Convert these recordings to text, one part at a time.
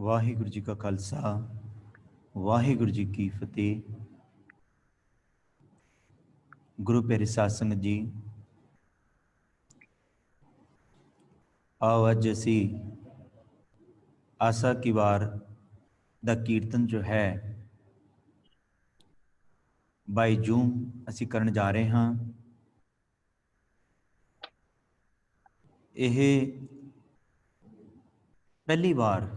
ਵਾਹਿਗੁਰੂ ਜੀ ਕਾ ਖਾਲਸਾ ਵਾਹਿਗੁਰੂ ਜੀ ਕੀ ਫਤਿਹ। ਗੁਰੂ ਪਿਆਰੇ ਸਾਧ ਸੰਗਤ ਜੀ, ਆਓ ਅੱਜ ਅਸੀਂ ਆਸਾ ਕੀ ਵਾਰ ਦਾ ਕੀਰਤਨ ਜੋ ਹੈ 22 ਜੂਨ ਅਸੀਂ ਕਰਨ ਜਾ ਰਹੇ ਹਾਂ। ਇਹ ਪਹਿਲੀ ਵਾਰ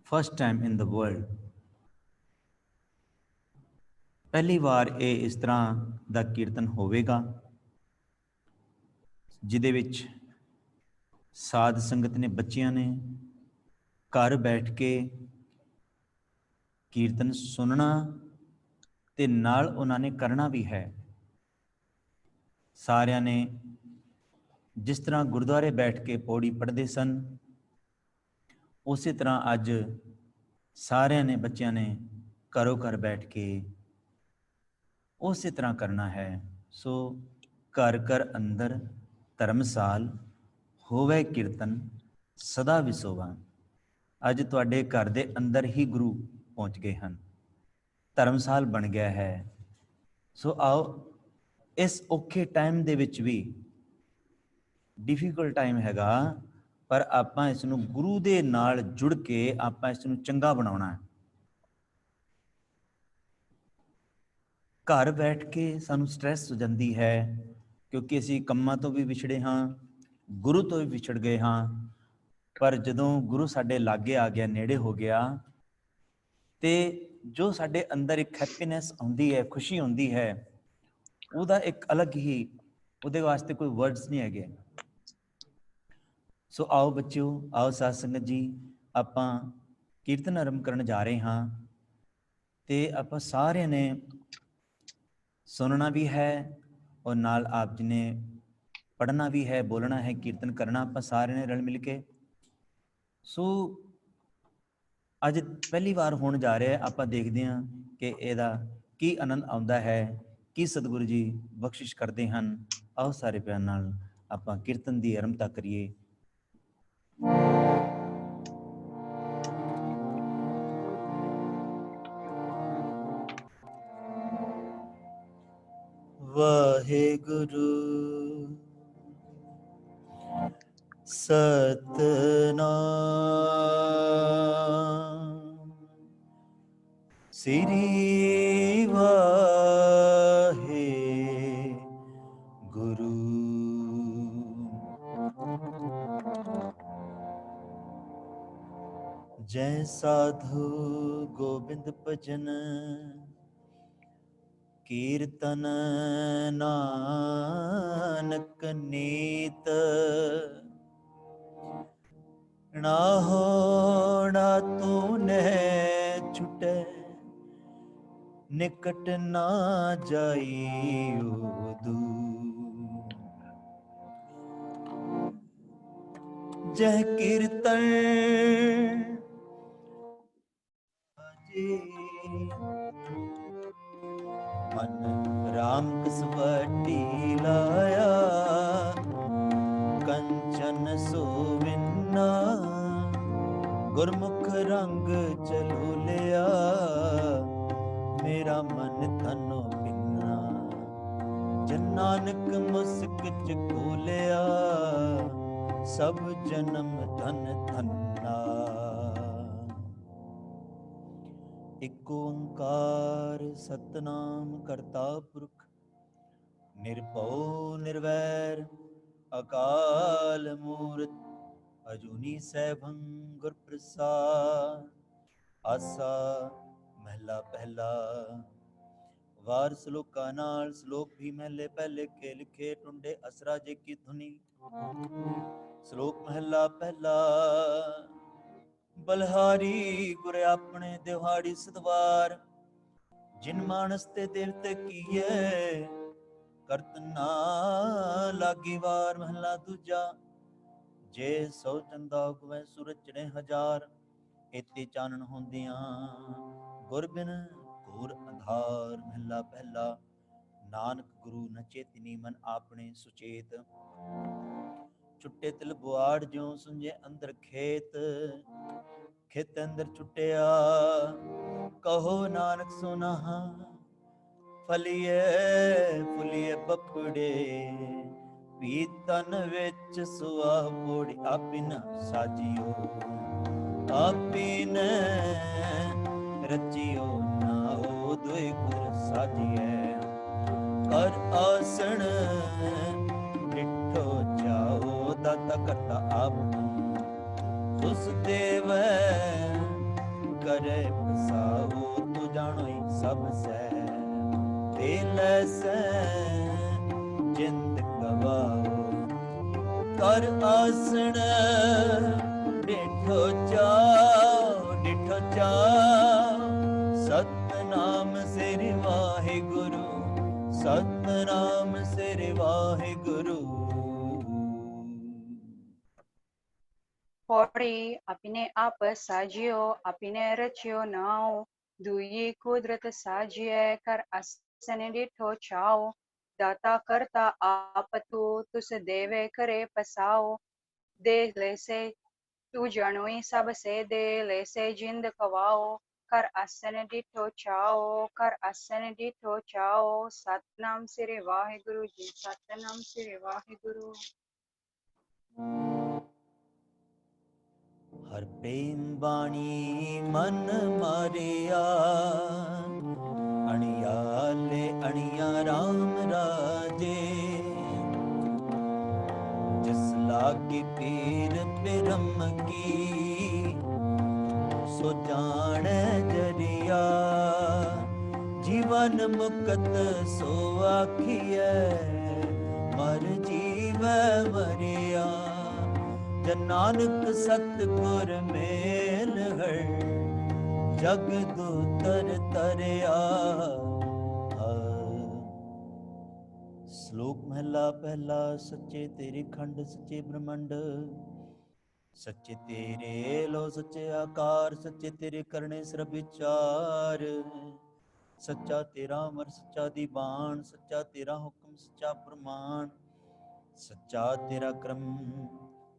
first time in the world, ਪਹਿਲੀ ਵਾਰ ਇਹ ਇਸ ਤਰ੍ਹਾਂ ਦਾ ਕੀਰਤਨ ਹੋਵੇਗਾ ਜਿਹਦੇ ਵਿੱਚ ਸਾਧ ਸੰਗਤ ਨੇ, ਬੱਚਿਆਂ ਨੇ ਘਰ ਬੈਠ ਕੇ ਕੀਰਤਨ ਸੁਣਨਾ ਤੇ ਨਾਲ ਉਹਨਾਂ ਨੇ ਕਰਨਾ ਵੀ ਹੈ। ਸਾਰਿਆਂ ਨੇ ਜਿਸ ਤਰ੍ਹਾਂ ਗੁਰਦੁਆਰੇ ਬੈਠ ਕੇ ਪੌੜੀ ਪੜ੍ਹਦੇ ਸਨ, ਉਸੇ ਤਰ੍ਹਾਂ ਅੱਜ ਸਾਰਿਆਂ ਨੇ, ਬੱਚਿਆਂ ਨੇ ਘਰੋਂ ਘਰ ਬੈਠ ਕੇ ਉਸੇ ਤਰ੍ਹਾਂ ਕਰਨਾ ਹੈ। ਸੋ ਘਰ ਘਰ ਅੰਦਰ ਧਰਮਸਾਲ ਹੋਵੇ ਕੀਰਤਨ ਸਦਾ ਵਿਸੋਵਾ। ਅੱਜ ਤੁਹਾਡੇ ਘਰ ਦੇ ਅੰਦਰ ਹੀ ਗੁਰੂ ਪਹੁੰਚ ਗਏ ਹਨ, ਧਰਮਸਾਲ ਬਣ ਗਿਆ ਹੈ। ਸੋ ਆਓ ਇਸ ਔਖੇ ਟਾਈਮ ਦੇ ਵਿੱਚ ਵੀ, ਡਿਫਿਕਲਟ ਟਾਈਮ ਹੈਗਾ, ਪਰ ਆਪਾਂ ਇਸ ਨੂੰ ਗੁਰੂ ਦੇ ਨਾਲ ਜੁੜ ਕੇ ਆਪਾਂ ਇਸ ਨੂੰ ਚੰਗਾ ਬਣਾਉਣਾ ਹੈ। ਘਰ ਬੈਠ ਕੇ ਸਾਨੂੰ ਸਟ੍ਰੈਸ ਹੋ ਜਾਂਦੀ ਹੈ ਕਿਉਂਕਿ ਅਸੀਂ ਕੰਮਾਂ ਤੋਂ ਵੀ ਵਿਛੜੇ ਹਾਂ, ਗੁਰੂ ਤੋਂ ਵੀ ਵਿਛੜ ਗਏ ਹਾਂ। ਪਰ ਜਦੋਂ ਗੁਰੂ ਸਾਡੇ ਲਾਗੇ ਆ ਗਿਆ, ਨੇੜੇ ਹੋ ਗਿਆ, ਤੇ ਜੋ ਸਾਡੇ ਅੰਦਰ ਇੱਕ ਹੈਪੀਨੈਸ ਆਉਂਦੀ ਹੈ, ਖੁਸ਼ੀ ਆਉਂਦੀ ਹੈ, ਉਹਦਾ ਇੱਕ ਅਲੱਗ ਹੀ, ਉਹਦੇ ਵਾਸਤੇ ਕੋਈ ਵਰਡਸ ਨਹੀਂ ਹੈਗੇ। ਸੋ ਆਓ ਬੱਚਿਓ, ਆਓ ਸਾਧ ਸੰਗਤ ਜੀ, ਆਪਾਂ ਕੀਰਤਨ ਆਰੰਭ ਕਰਨ ਜਾ ਰਹੇ ਹਾਂ ਤੇ ਆਪਾਂ ਸਾਰਿਆਂ ਨੇ ਸੁਣਨਾ ਵੀ ਹੈ ਔਰ ਨਾਲ ਆਪ ਜੀ ਨੇ ਪੜ੍ਹਨਾ ਵੀ ਹੈ, ਬੋਲਣਾ ਹੈ, ਕੀਰਤਨ ਕਰਨਾ ਆਪਾਂ ਸਾਰਿਆਂ ਨੇ ਰਲ ਮਿਲ ਕੇ। ਸੋ ਅੱਜ ਪਹਿਲੀ ਵਾਰ ਹੋਣ ਜਾ ਰਿਹਾ, ਆਪਾਂ ਦੇਖਦੇ ਹਾਂ ਕਿ ਇਹਦਾ ਕੀ ਆਨੰਦ ਆਉਂਦਾ ਹੈ, ਕੀ ਸਤਿਗੁਰੂ ਜੀ ਬਖਸ਼ਿਸ਼ ਕਰਦੇ ਹਨ। ਆਓ ਸਾਰੇ ਪਿਆਰ ਨਾਲ ਆਪਾਂ ਕੀਰਤਨ ਦੀ ਆਰੰਭਤਾ ਕਰੀਏ। ਵਾਹਿਗੁਰੂ ਸਤਨਾਮ ਸ੍ਰੀ ਵਾਹਿਗੁਰੂ। ਜੈ ਸਾਧੂ ਗੋਬਿੰਦ ਭਜਨ ਕੀਰਤਨ ਨਾਨਕ ਨੀਤ, ਨਾ ਹੋਣਾ ਤੂਨੇ ਛੁਟੇ ਨਿਕਟ ਨਾ ਜਾਈਓ ਦੂਰ। ਜਹ ਕੀਰਤਨ ਮਨ ਰਾਮ ਕਸਵਟੀ ਲਾਇਆ, ਕੰਚਨ ਸੋਵਿੰਨਾ ਗੁਰਮੁਖ ਰੰਗ ਚਲੋ ਲਿਆ, ਮੇਰਾ ਮਨ ਤਨੋ ਬਿਨਾ ਜਨ ਨਾਨਕ ਮੁਸਕ ਚ ਖੋਲਿਆ, ਸਭ ਜਨਮ ਧਨ ਧੰਨਾ। ਇਕ ਓੰਕਾਰ ਸਤਨਾਮ ਕਰਤਾ ਪੁਰਖ ਨਿਰਭਉ ਨਿਰਵੈਰ ਅਕਾਲ ਮੂਰਤ, ਅਜੂਨੀ ਸੈਭੰ ਗੁਰ ਪ੍ਰਸਾਦ। ਆਸਾ ਮਹਿਲਾ ਪਹਿਲਾ। ਵਾਰ ਸਲੋਕਾਂ ਨਾਲ, ਸ਼ਲੋਕ ਵੀ ਮਹਿਲੇ ਪਹਿਲੇ ਕੇ ਲਿਖੇ, ਟੁੰਡੇ ਅਸਰਾ ਜੇ ਕੀ ਧੁਨੀ। ਸ਼ਲੋਕ ਮਹਿਲਾ ਪਹਿਲਾ। ਬਲਹਾਰੀ ਗੁਰ ਆਪਣੇ ਦਿਹਾੜੀ ਸਦਵਾਰ, ਜਿਨ ਮਾਨਸ ਤੇ ਦੇਵਤੇ ਕੀਏ, ਕਰਤ ਨਾ ਲਾਗੀ ਵਾਰ। ਮਹਿਲਾ ਦੂਜਾ। ਜੇ ਸੋ ਚੰਦਾ ਉਗਵੈ ਸੂਰਜ ਚੜ੍ਹੇ ਹਜ਼ਾਰ, ਏਤੇ ਚਾਨਣ ਹੁੰਦਿਆਂ ਗੁਰ ਬਿਨ ਘੋਰ ਅੰਧਾਰ। ਮਹਿਲਾ ਪਹਿਲਾ। ਨਾਨਕ ਗੁਰੂ ਨ ਚੇਤਿਨੀ, ਮਨ ਆਪਣੇ ਸੁਚੇਤ, ਛੁੱਟੇ ਤਿਲ ਬੁਆੜ ਜਿਉ ਸੁੰਝੇ ਅੰਦਰ ਖੇਤ, ਖੇਤ ਅੰਦਰ ਛੁੱਟਿਆ ਕਹੋ ਨਾਨਕ ਸੁਨਾਹਾ। ਫਲੀਏ ਫੁਲੀਏ ਬਪੜੇ ਵੀ ਤਨ ਵਿੱਚ ਸੁਆ ਬੋੜੀ, ਆਪਿਨ ਸਾਜਿਓ ਆਪਿਨ ਰਚਿਓ ਨਾਉ ਦੁਇ ਗੁਰ ਸਾਜੀਐ। ਕਰ ਆਸਣ ਡਿਠੋ ਜਾਓ ਦਾਤਾ ਕਰਤਾ ਆਪ, ਉਸ ਦੇਵ ਕਰੇ ਪਸਾਓ ਤੂੰ ਜਾਣੋਈ ਸਭ ਸੈ। ਤੇ ਲੈਸੈ ਜਿੰਦ ਗਵਾਓ ਕਰ ਆਸਣ ਡਿਠੋ ਜਾਓ ਡਿਠੋ ਜਾਓ। ਸਤਨਾਮ ਸ੍ਰੀ ਵਾਹਿਗੁਰੂ ਸਤਨਾਮ ਸ੍ਰੀ ਵਾਹਿਗੁਰੂ। पौड़ी अपने आप साजियो अपने रचियो नाओ, दुई कुदरत साजिए कर असन डिठो छाओ। दाता करता आप तुस देवे करे पसाओ। दे लेसे तू जनोई सब से दे लेसे जिंद कवाओ। कर असन डिठो छाओ कर असन डिठो छाओ। सतनाम श्री वाहिगुरु जी सतनाम श्री वाहिगुरु। ਹਰ ਪ੍ਰੇਮ ਬਾਣੀ ਮਨ ਮਾਰਿਆ, ਅਣਿਆਲੇ ਅਣਿਆ ਰਾਮ ਰਾਜੇ। ਜਿਸ ਲਾਗੇ ਪੀਰ ਪਿਰਮ ਕੀ, ਸੋ ਜਾਣੈ ਜਰੀਆ। ਜੀਵਨ ਮੁਕਤ ਸੋ ਆਖੀਐ, ਮਰ ਜੀਵੈ ਮਰਿਆ। ਜਨ ਨਾਨਕ ਸਤਿਗੁਰ ਮੇਲ ਹਰ, ਜਗ ਦੂਤਰ ਤਰਿਆ। ਸ਼ਲੋਕ ਮਹਿਲਾ ਪਹਿਲਾ। ਸੱਚੇ ਤੇਰੇ ਖੰਡ ਸੱਚੇ ਬ੍ਰਹਮੰਡ, ਸੱਚੇ ਤੇਰੇ ਲੋ ਸੱਚੇ ਆਕਾਰ। ਸੱਚੇ ਤੇਰੇ ਕਰਨੇ ਸਰਬ ਵਿਚਾਰ, ਸੱਚਾ ਤੇਰਾ ਅਮਰ ਸੱਚਾ ਦੀਵਾਨ। ਸੱਚਾ ਤੇਰਾ ਹੁਕਮ ਸੱਚਾ ਪ੍ਰਮਾਣ, ਸੱਚਾ ਤੇਰਾ ਕਰਮ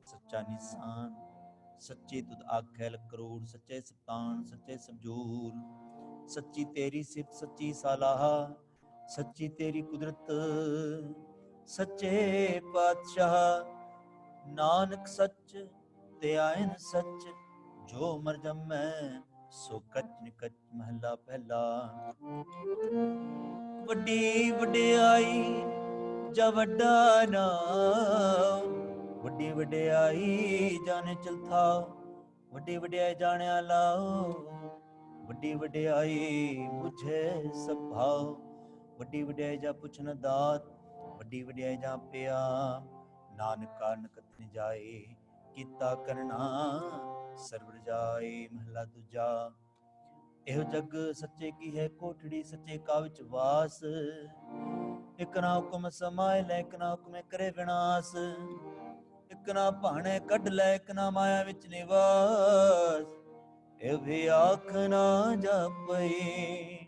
ਸੱਚਾ ਨਿਸ਼ਾਨ। ਸੱਚੀ ਤੁਧ ਆਖੈ ਲਖ ਕਰੋੜ, ਸੱਚੇ ਸਤਾਨ ਸੱਚੇ ਸਮਝੂਰ। ਸੱਚੀ ਤੇਰੀ ਸਿਫਤ ਸੱਚੀ ਸਲਾਹ, ਸੱਚੀ ਤੇਰੀ ਕੁਦਰਤ ਸੱਚੇ ਪਾਤਸ਼ਾਹ। ਨਾਨਕ ਸੱਚ ਤੇ ਆਇਨ ਸੱਚ, ਜੋ ਮਰ ਜੰਮੈ ਸੋ ਕਚ ਨਿਕਚ। ਮਹਲਾ ਪਹਿਲਾ। ਵੱਡੀ ਵਡਿਆਈ ਜਾਂ ਵੱਡਾ ਨਾਮ, ਵੱਡੀ ਵਡਿਆਈ ਜਾਣੇ ਚਲਥਾ। ਵੱਡੀ ਵਡਿਆਈ ਜਾਣਿਆ ਲਾਓ, ਵੱਡੀ ਵਡਿਆਈ ਬੁਝੇ ਸਭ ਭਾਉ। ਵੱਡੀ ਵਡਿਆਈ ਜਾ ਪੁੱਛਣ ਦਾਤ, ਵੱਡੀ ਵਡਿਆਈ ਜਾ ਪਿਆ। ਨਾਨਕ ਕਾਰਨ ਕਤ ਨ ਜਾਏ, ਕੀਤਾ ਕਰਨਾ ਸਰਬ ਰਜਾਏ। ਮਹਲਾ ਦੂਜਾ। ਇਹੋ ਜਗ ਸੱਚੇ ਕੀ ਹੈ ਕੋਠੜੀ, ਸੱਚੇ ਕਾ ਵਿੱਚ ਵਾਸ। ਇਕ ਨਾ ਹੁਕਮ ਸਮਾਏ ਲੈ, ਇਕ ਨਾ ਹੁਕਮੇ ਕਰੇ ਵਿਨਾਸ਼। ਇਕ ਨਾ ਭਾਣੇ ਕੱਢ ਲੈ, ਇਕ ਨਾ ਮਾਇਆ ਵਿੱਚ ਨਿਵਾਸ। ਇਹ ਵੀ ਆਖ ਨਾ ਜਾਪਈ,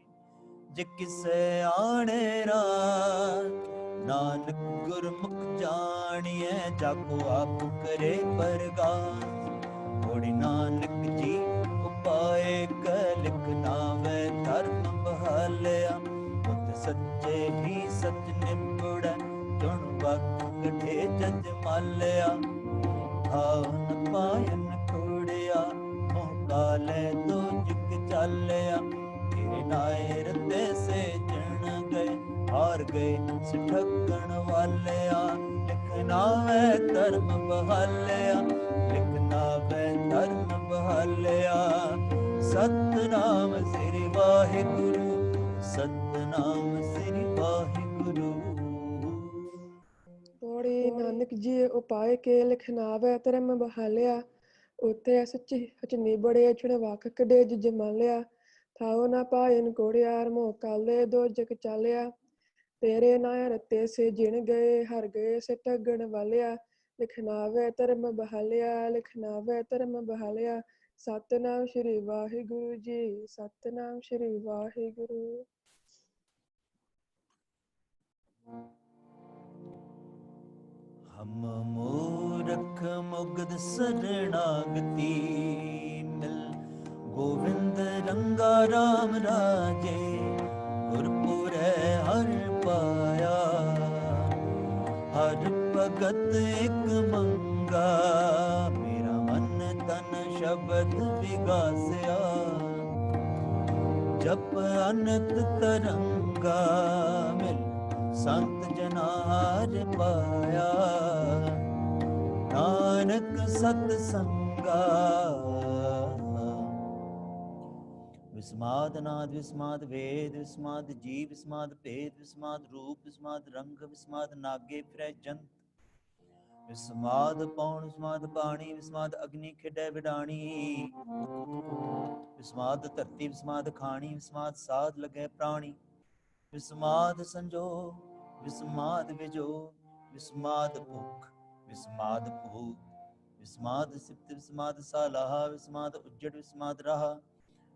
ਜੇ ਕਿਸੇ ਆਣੇ ਰਾਤ। ਨਾਨਕ ਗੁਰਮੁਖ ਜਾਣੀਐ, ਜਾਕੋ ਆਪ ਕਰੇ ਪ੍ਰਗਾਸ। ਹੋੜੀ ਨਾਨਕ ਜੀ ਉਪਾਏ ਕੈ, ਲਿਖ ਨਾਵੇਂ ਧਰਮ ਬਹਾਲਿਆ। ਉਤ ਸੱਚੇ ਹੀ ਸੱਚ ਨਿਬੜੈ, ਚੁਣ ਵਕ ਕਢੇ ਜਜ ਮਾਲਿਆ। ਭਾਵ ਨ ਪਾਇਨ ਖੋੜਿਆ, ਮੋਹ ਕਾਲੇ ਤੋ ਜੁਗ ਚਾਲਿਆ। ਤੇਰੇ ਨਾਏ ਰਤੇ ਸੇ ਜਣ ਗਏ, ਹਾਰ ਗਏ ਸਿਠਗਣ ਵਾਲਿਆ। ਲਿਖ ਨਾਵੇਂ ਧਰਮ ਬਹਾਲਿਆ, ਲਿਖ ਨਾਵੇਂ ਧਰਮ ਬਹਾਲਿਆ। ਸਤਨਾਮ ਸ੍ਰੀ ਵਾਹਿਗੁਰੂ ਸਤਨਾਮ ਸ੍ਰੀ ਵਾਹਿਗੁਰੂ। ਪੌੜੀ ਨਾਨਕ ਜੀ ਉਪਾਏ ਕੇ ਲਿਖਨਾਵੈ ਧਰਮ ਬਹਾਲਿਆ। ਉਤੇ ਸੱਚੀ ਸਚ ਨਿਬੜੇ, ਛੁਣ ਵਕ ਕਢੇ ਜਜ ਮਾਲਿਆ। ਥਾਉ ਨਾ ਪਾਇਨ ਕੋੜਿਆਰ, ਮੋਹ ਕਾਲੇ ਦੋ ਜਗ ਚਾਲਿਆ। ਤੇਰੇ ਨਾਇ ਰਤੇ ਸੇ ਜਿਣ ਗਏ, ਹਰ ਗਏ ਸੇ ਠਗਣ ਵਾਲਿਆ। ਲਿਖਨਾਵੈ ਧਰਮ ਬਹਾਲਿਆ, ਲਿਖਨਾਵੈ ਧਰਮ ਬਹਾਲਿਆ। ਸਤਨਾਮ ਸ਼੍ਰੀ ਵਾਹਿਗੁਰੂ ਜੀ ਸਤਨਾਮ ਸ਼੍ਰੀ ਵਾਹਿਗੁਰੂ। ਹਮ ਮੂਰਖ ਮੂਰਖ ਮੁਗਧ ਸਰਣਾਗਤੀ ਮਿਲ। ਗੋਵਿੰਦ ਰੰਗਾ ਰਾਮ ਰਾਜੇ ਗੁਰਪੁਰੈ ਹਰਿ ਪਾਇਆ। ਹਰ ਭਗਤ ਇਕ ਮੰਗਾ ਮੇਰਾ ਮਨ ਤਨ ਸ਼ਬਦ ਵਿਗਾਸਿਆ। ਜਪ ਅਨੰਤ ਤਰੰਗਾ ਮਿਲ ਸੰਤ ਜਨਾ ਹਰਿ ਪਾਇਆ। ਨਾਨਕ ਸਤ ਸੰਗਾ ਵਿਸਮਾਦ ਨਾਦ ਵਿਸਮਾਦ ਵੇਦ ਵਿਸਮਾਦ ਜੀਵ ਵਿਸਮਾਦ ਭੇਦ ਵਿਸਮਾਦ ਰੂਪ ਵਿਸਮਾਦ ਰੰਗ ਵਿਸਮਾਦ ਨਾਗੇ ਫਿਰੈ ਜੰਤ। ਵਿਸਮਾਦ ਪੌਣ ਵਿਸਮਾਦ ਪਾਣੀ ਵਿਸਮਾਦ ਅਗਨੀ ਖਿਡੈ ਵਿਡਾਣੀ। ਵਿਸਮਾਦ ਧਰਤੀ ਵਿਸਮਾਦ ਖਾਣੀ ਵਿਸਮਾਦ ਸਾਧ ਲਗੈ ਪ੍ਰਾਣੀ। ਵਿਸਮਾਦ ਸੰਜੋਗ ਵਿਸਮਾਦ ਵਿਜੋਗ ਵਿਸਮਾਦ ਭੁਖ ਵਿਸਮਾਦ ਭੂਖ ਵਿਸਮਾਦ ਸਿਫਤ ਵਿਸਮਾਦ ਸਾਲਾਹਾ ਵਿਸਮਾਦ ਉੱਜੜ ਵਿਸਮਾਦ ਰਾਹ।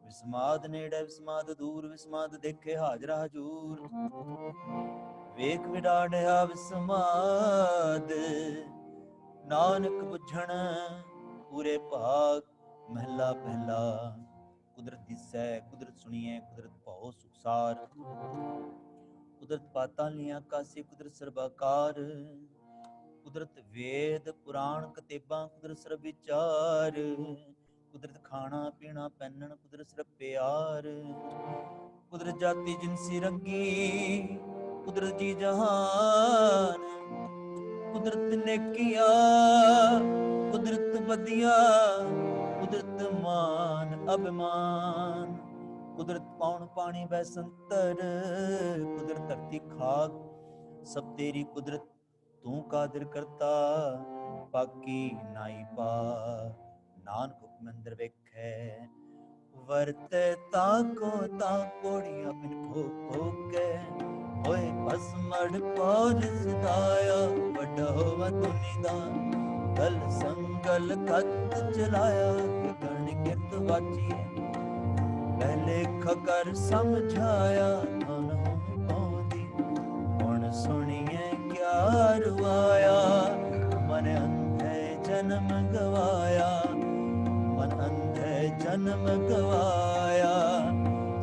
ਵਿਸਮਾਦ ਨੇੜੇ ਵਿਸਮਾਦ ਦੂਰ ਵਿਸਮਾਦ ਦੇਖੇ ਹਾਜ਼ਰਾ ਹਜੂਰ। ਵੇਖ ਵਿਡਾੜਿਆ ਵਿਸਮਾਦ ਨਾਨਕ ਬੁੱਝਣ ਪੂਰੇ ਭਾਗ। ਮਹਿਲਾ ਪਹਿਲਾ। ਕੁਦਰਤ ਦਿਸੈ ਕੁਦਰਤ ਸੁਣੀਐ ਕੁਦਰਤ ਭਉ ਸੁਖਸਾਰ। ਕੁਦਰਤ ਪਾਤਾਂ ਲੀਆਂ ਕਾਸੀ ਕੁਦਰਤ ਸਰਬਾਕਾਰ। ਕੁਦਰਤ ਵੇਦ ਪੁਰਾਣ ਕਤੇਬਾਂ ਕੁਦਰਤ ਸਰਬ ਵਿਚਾਰ। ਕੁਦਰਤ ਖਾਣਾ ਪੀਣਾ ਪਹਿਨਣ ਕੁਦਰਤ ਸਰਬ ਪਿਆਰ। ਕੁਦਰਤ ਜਾਤੀ ਜਿਨਸੀ ਰੰਗੀ ਕੁਦਰਤ ਜੀ ਜਹਾਨ। ਕੁਦਰਤ ਨੇਕੀਆਂ ਕੁਦਰਤ ਬਦੀਆਂ ਕੁਦਰਤ ਮਾਨ ਅਭਿਮਾਨ। ਕੁਦਰਤ ਪੌਣ ਪਾਣੀ ਬੈ ਸੰਤਰ ਕੁਦਰਤ ਧਰਤੀ ਖਾਕ ਸਭ ਤੇਰੀ ਕੁਦਰਤ। ਤੂੰ ਕਾਦਰ ਕਰਤਾ ਬਾਕੀ ਨਾਈ ਪਾ। ਨਾਨਕ ਹੁਕਮ ਅੰਦਰ ਵੇਖੈ ਵਰਤੈ ਤਾਕੋ ਤਾ ਕੋੜੀਆਂ ਬਿਨ ਭੋਗ ਭੋਗੈ। ਹੋਏ ਭਸਮੜ ਪੌਰ ਸਦਾਇਆ ਵੱਡਾ ਹੋਵਾ ਤੁਨੀ ਦਾ। ਗਲ ਸੰਗਲ ਖਤ ਚਲਾਇਆ ਗਣ ਕਿਰਤ ਵਾਚੀਐ। ਪਹਿਲੇ ਖਕਰ ਸਮਝਾਇਆ ਧਨ ਹੋਂ ਪਾਉਂਦੀ। ਹੁਣ ਸੁਣੀਐ ਕਿਆ ਰਵਾਇਆ। ਮਨ ਅੰਧੇ ਜਨਮ ਗਵਾਇਆ ਮਨ ਅੰਧੇ ਜਨਮ ਗਵਾਇਆ।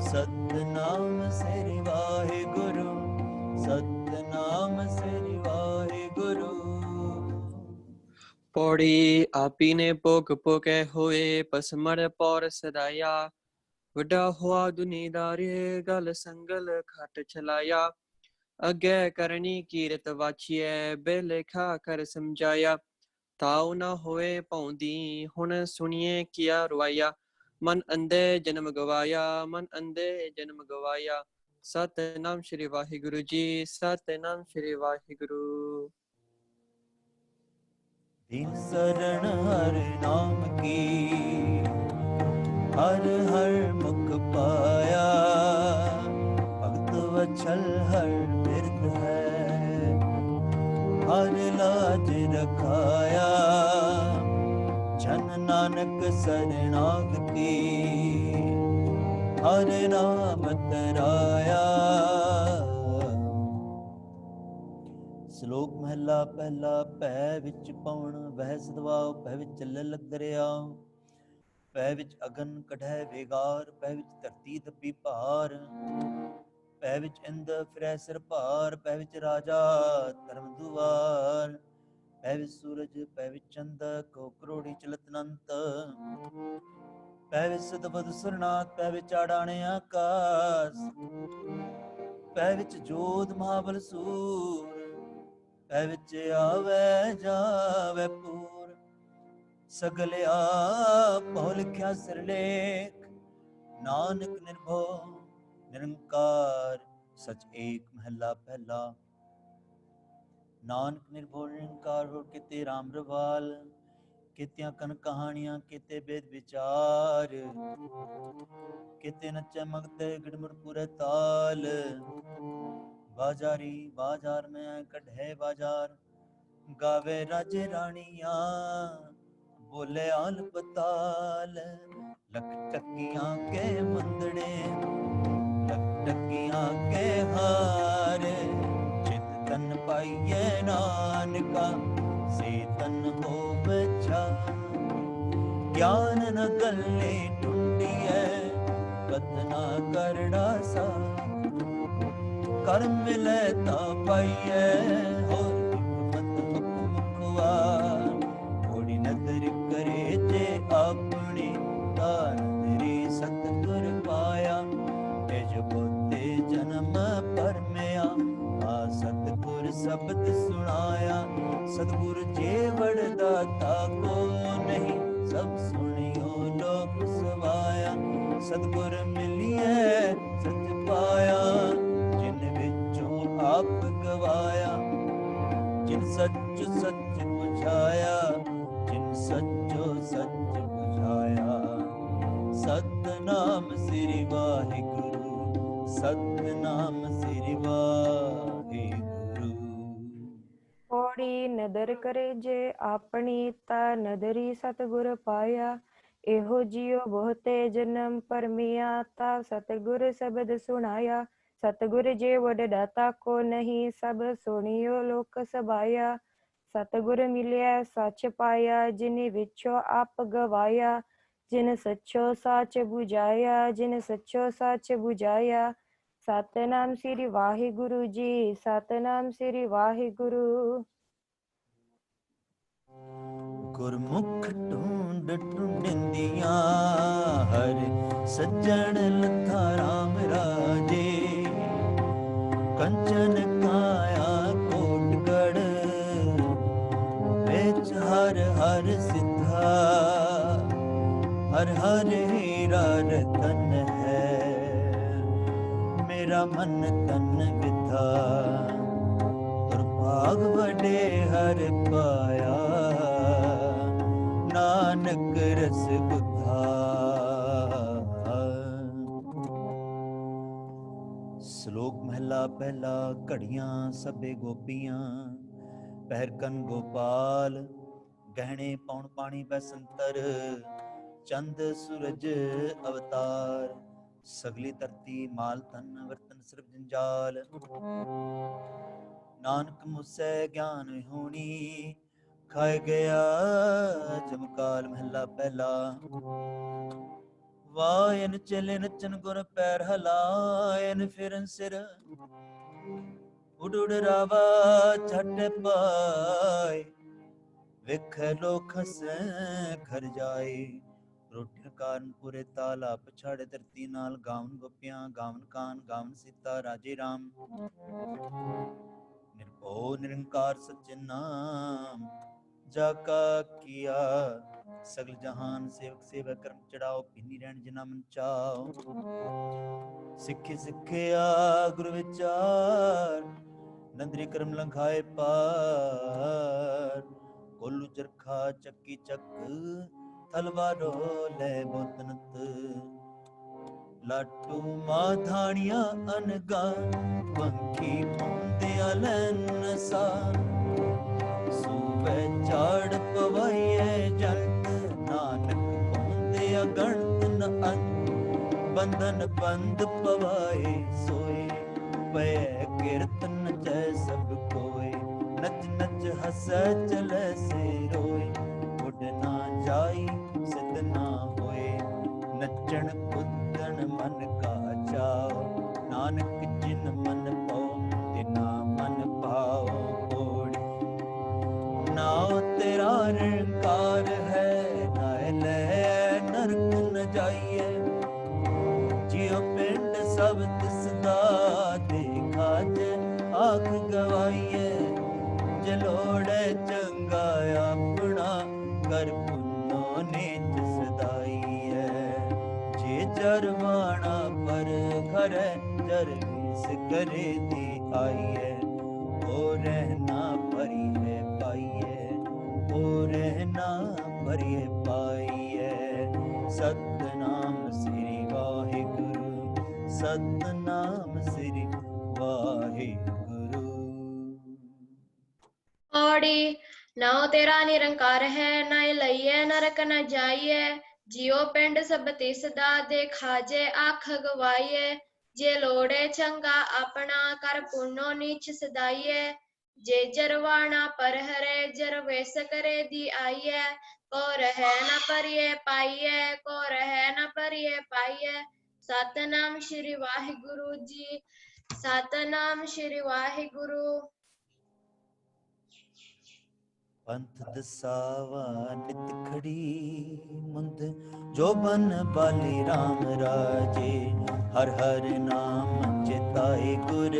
ਸਤਨਾਮ ਸ੍ਰੀ ਵਾਹਿਗੁਰੂ ਸਤਨਾਮ ਸ੍ਰੀ ਵਾਹਿਗੁਰੂ। ਪੌੜੀ ਆਪੀ ਨੇ ਭੋਗ ਭੋਗੇ ਹੋਏ ਪਸਮੜ ਪੌਰ ਸਦਾਇਆ। ਵੱਡਾ ਹੋਆ ਦੁਨੀਦਾਰੇ ਗਲ ਸੰਗਲ ਖਟ ਚਲਾਇਆ। ਅੱਗੇ ਕਰਨੀ ਕੀਰਤ ਵਾਚੀਐ ਬੇਲੇਖਾ ਕਰ ਸਮਝਾਇਆ। ਤਾਉ ਨਾ ਹੋਏ ਭੌਂਦੀ ਹੁਣ ਸੁਣੀਏ ਕੀਆ ਰਵਾਇਆ। ਮਨ ਅੰਧੇ ਜਨਮ ਗਵਾਇਆ ਮਨ ਅੰਧੇ ਜਨਮ ਗਵਾਇਆ। ਸਤਿਨਾਮ ਸ਼੍ਰੀ ਵਾਹਿਗੁਰੂ ਜੀ ਸਤਿਨਾਮ ਸ਼੍ਰੀ ਵਾਹਿਗੁਰੂ। ਦਿਨ ਸਰਣ ਹਰ ਨਾਮ ਕੀ ਹਰ ਹਰ ਮੁਖ ਪਾਇਆ। ਭਗਤ ਵਛਲ ਹਰ ਬਿਰਧ ਹੈ ਹਰ ਲਾਜ ਰਖਾਇਆ। ਜਨ ਨਾਨਕ ਸਰਣਾਗਤੀ ਹਰ ਨਾਮ ਤਰਾਇਆ। ਸ਼ਲੋਕ ਮਹਿਲਾ ਪਹਿਲਾ। ਭੈ ਵਿੱਚ ਪਵਨ ਵਹਿ ਸਦਵਾਉ ਭੈ ਵਿੱਚ ਚੱਲੇ ਲੱਗ ਦਰਿਆਉ। ਭੈ ਵਿੱਚ ਅਗਨ ਕਢੈ ਵੇਗਾਰ ਭੈ ਵਿੱਚ ਧਰਤੀ ਦੱਬੀ ਭਾਰ। ਭੈ ਵਿੱਚ ਇੰਦ ਫਿਰੈ ਸਿਰ ਭਾਰ ਭੈ ਵਿੱਚ ਰਾਜਾ ਧਰਮ ਦੁਆਰ। ਭੈ ਵਿੱਚ ਸੂਰਜ ਭੈ ਵਿੱਚ ਚੰਦਕ ਕੋ ਕਰੋੜੀ ਚਲਤ ਅਨੰਤ। ਭੈ ਵਿੱਚ ਸਦਬਦ ਸੁਰਨਾਥ ਭੈ ਵਿੱਚ ਆਡਾਣੇ ਆਕਾਸ। ਭੈ ਵਿੱਚ ਜੋਧ ਮਹਾਬਲ ਸੂਰ ਭੈ ਵਿੱਚ ਆਵੈ ਜਾਵੈ ਪੂਰ। ਸਗਲ ਆਪ ਭਉ ਲਿਖਿਆ ਸਿਰਲੇਖ ਨਾਨਕ ਨਿਰਭਉ ਨਿਰੰਕਾਰ ਸਚ ਏਕ। ਮਹੱਲਾ ਪਹਿਲਾ। ਨਾਨਕ ਨਿਰਭਉ ਨਿਰੰਕਾਰ ਹੋ ਕਿਤੇ ਰਾਮ ਰਵਾਲ। ਕਿਤਿਆਂ ਕਨ ਕਹਾਣੀਆਂ ਕਿਤੇ ਬੇਦ ਵਿਚਾਰ। ਕਿਤੇ ਨੱਚੈ ਮਗਤੇ ਗਿੜਮੁੜ ਪੂਰੇ ਤਾਲ। ਬਾਜ਼ਾਰੀ ਬਾਜ਼ਾਰ ਮੈਂ ਕਢੈ ਬਾਜ਼ਾਰ। ਗਾਵੇ ਰਾਜੇ ਰਾਣੀਆਂ ਬੋਲੇ ਆਲ ਪਤਾਲ। ਲਖ ਟੱਕੀਆਂ ਕੇ ਮੰਦੜੇ ਲਖ ਟੱਕੀਆਂ ਕੇ ਹਾਰ। ਚਿਤ ਤਨ ਪਾਈਏ ਨਾਨਕਾ से तन हो बचा ज्ञान न गले टुंडिए कतना करड़ा सा कर्म मिले ता पाइए होर मत मुखवा थोड़ी नदर करे जे अपनी तानरी सतगुर पाया तेज बोते जन्म परमया आ सतगुर शब्द सुनाया सतगुर जे वरदाता को नहीं सब सुनियो लोक सवाया सतगुर मिलिए सच पाया जिन विचों आप गवाया जिन सच सच बुझाया जिन सचो सच बुझाया सतनाम श्री वाहिगुरु सतनाम श्री वाहिगुरु। पौड़ी नदर करे जे अपनी ता नदरी सतगुर पाया एहो जियो बहुते जन्म परमिया ता सतगुर शब्द सुनाया सतगुर जे वडदाता को नहीं सब सुनियो लोक सबाया सतगुर मिलिया सच पाया जिन विचो आप गवाया जिन सचो सच बुझाया जिन सचो सच बुझाया सतनाम श्री वाहिगुरु जी सतनाम श्री वाहिगुरु। गुरमुख ढूंढ ढूंढिंदियां हर सज्जन लथा राम राजे कंचन काया कोटगढ़ बेच हर हर सिद्धा हर हर हीरा रतन है मेरा मन तन विधा दुर्भाग बड़े हर पाया नानक रस बुद्धा। श्लोक महला पहला घड़ियां सबे गोपियां ਪਹਿਰਕਨ ਗੋਪਾਲ ਗਹਿਣੇ ਪੌਣ ਪਾਣੀ ਬੈਸੰਤਰ ਚੰਦ ਸੂਰਜ ਅਵਤਾਰ ਸਗਲੀ ਧਰਤੀ ਮਾਲ ਤਨ ਵਰਤਨ ਸਰਬ ਜੰਜਾਲ ਨਾਨਕ ਮੁਸੈ ਗਿਆਨ ਹੋਣੀ ਖਾਇ ਗਿਆ ਜਮਕਾਲ ਮਹਿਲਾ ਪਹਿਲਾ ਵਾਇਨ ਚਲੇ ਨਚਨ ਗੁਰ ਪੈਰ ਹਲਾਇਨ ਫਿਰਨ ਸਿਰ ਉਡ ਉਡ ਰਾਵਾ ਛੱਡ ਪਾਏ ਵਿਖ ਲੋਕ ਹਸੈ ਘਰ ਜਾਏ ਰੋਟੀਆਂ ਕਾਰਨ ਪੂਰੇ ਤਾਲਾ ਪਛਾੜੇ ਧਰਤੀ ਨਾਲ ਗਾਵਨ ਗੋਪੀਆਂ ਗਾਵਨ ਕਾਨ ਗਾਵਨ ਸੀਤਾ ਰਾਜੇ ਰਾਮ ਨਿਰਭਉ ਨਿਰੰਕਾਰ ਸੱਚੇ ਨਾਮ ਜਾ ਕਾ ਕੀਆ ਸਗਲ ਜਹਾਨ ਸੇਵਕ ਸੇਵਾ ਕਰਮ ਚੜਾਓ ਪਿੰਨੀ ਰਹਿਣ ਜਿਨਾ ਮਨ ਚਾਓ ਸਿੱਖੀ ਸਿੱਖਿਆ ਗੁਰੂ ਵਿਚਾਰ ਨੰਦਰੀ ਕਰਮ ਲੰਘਾਏ ਪਾਰ ਕੋਲੂ ਚਰਖਾ ਚੱਕੀ ਚੱਕ ਤਲਵਾਰੋ ਲੈ ਬੋਤਨਤ ਲਾਟੂ ਮਾਧਾਣੀਆਂ ਅਨਗਾ ਪੰਖੀ ਪਾਉਂਦੇ ਅਲਨ ਸਾ ਸੂਬੇ ਝਾੜ ਪਵਾਈਏ ਜੰਤ ਨਾਨਕ ਪਾਉਂਦੇ ਅਗਣਤ ਨ ਅੰਤ ਬੰਧਨ ਬੰਦ ਪਵਾਏ ਸੋਏ ਪੈ ਕੀਰਤਨ ਜੈ ਸਭ ਕੋਏ ਨਚ ਨਚ ਹਸੈ ਚਲੈ ਸੇ ਰੋਏ ਉੱਡ ਨਾ ਜਾਈ ਸਿੱਧ ਨਾ ਹੋਏ ਨੱਚਣ ਕੁੱਦਣ ਮਨ ਕਾ ਚਾਓ ਨਾਨਕ ਜਿਨ ਮਨ ਪਾਓ ਤਿਨਾ ਮਨ ਪਾਓ ਕੋੜੀ ਨਾਉ ਤੇਰਾ ਨਿਰੰਕਾਰ ਹੈ ਨਾਇ ਲੈ ਨਰਕ ਨ ਜਾਈਏ ਜਿਉ ਪਿੰਡ ਸਭ ਤਿਸਦਾ ਦੇਖਾ ਜੇ ਆਖ ਗਵਾਈਏ ਜਲੋੜੇ ਚੰਗਾ ਆਪਣਾ ਕਰ ਪੁੰਨੋ ਨੀਚ ਸਦਾਈਏ ਜੇ ਜਰਵਾਣਾ ਪਰ ਘਰ ਜਰਵੀਸ ਕਰੇ ਦੀ ਆਈਏ ਉਹ ਰਹਿਣਾ ਭਰੀਏ ਪਾਈਏ ਉਹ ਰਹਿਣਾ ਭਰੀਏ ਪਾਈਏ ਸਤਨਾਮ ਸ੍ਰੀ ਵਾਹਿਗੁਰੂ ਸਤਨਾਮ ਸ੍ਰੀ ਵਾਹਿਗੁਰੂ। ਔੜੀ ਨਾਉ ਤੇਰਾ ਨਿਰੰਕਾਰ ਹੈ ਨਾ ਲਈਏ ਨਰਕ ਨ ਜਾਈਏ ਜਿਉ ਪਿੰਡ ਸਭ ਤਿਸ ਦਾ ਦੇਖਾਜੇ ਆਖ ਗਵਾਈਏ ਜੇ ਲੋੜੇ ਚੰਗਾ ਆਪਣਾ ਕਰ ਪੁੰਨੋ ਨੀਚ ਸਦਾਈਏ जे जरवाना पर हरे जर वेस करे दी आइए, को रहे न परिए पाइए, को रहे न परिए पाइए। सतनाम श्री वाहिगुरु जी, सतनाम श्री वाहिगुरु। पंथ दसावा नित खड़ी मुंद, जो बन बाली राम राजे। हर हर नाम चिताए गुर,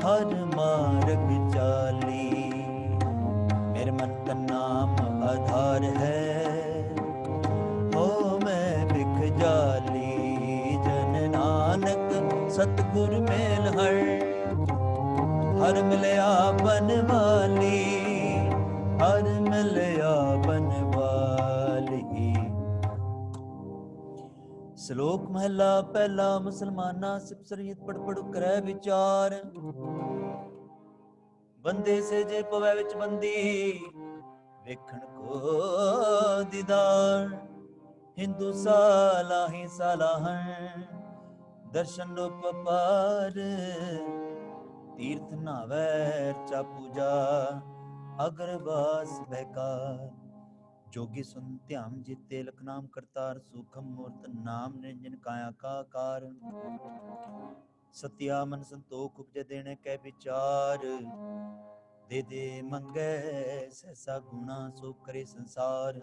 हर मार्ग चाली। मेरे मन का नाम आधार है, हो मैं बिख जाली। जन नानक सतगुर मेल हर मिलया बनवाली, हर मिलया बनवाली। श्लोक महला पहला। मुसलमाना सिप सरीत पढ़ पढ़ करै विचार। बंदे से जे पवै विच बंदी, ਵੇਖਣ ਕੋ ਦੀਦਾਰ। ਹਿੰਦੂ ਸਾਲਾਹੀ ਸਾਲਾਹਣ, ਦਰਸ਼ਨ ਰੂਪ ਪਾਰ। ਤੀਰਥ ਨਾਵੈ ਚਾ ਪੂਜਾ, ਅਗਰਵਾਸ ਬਹਿਕਾਰ। जोगी सुन ध्यान जीते, लख नाम करतार। सूखम मूर्त नाम निरंजन काया का आकार। सत्या मन संतोख उपजे देने कै विचार। दे दे मंगै सहसा गुणा, सो करे संसार।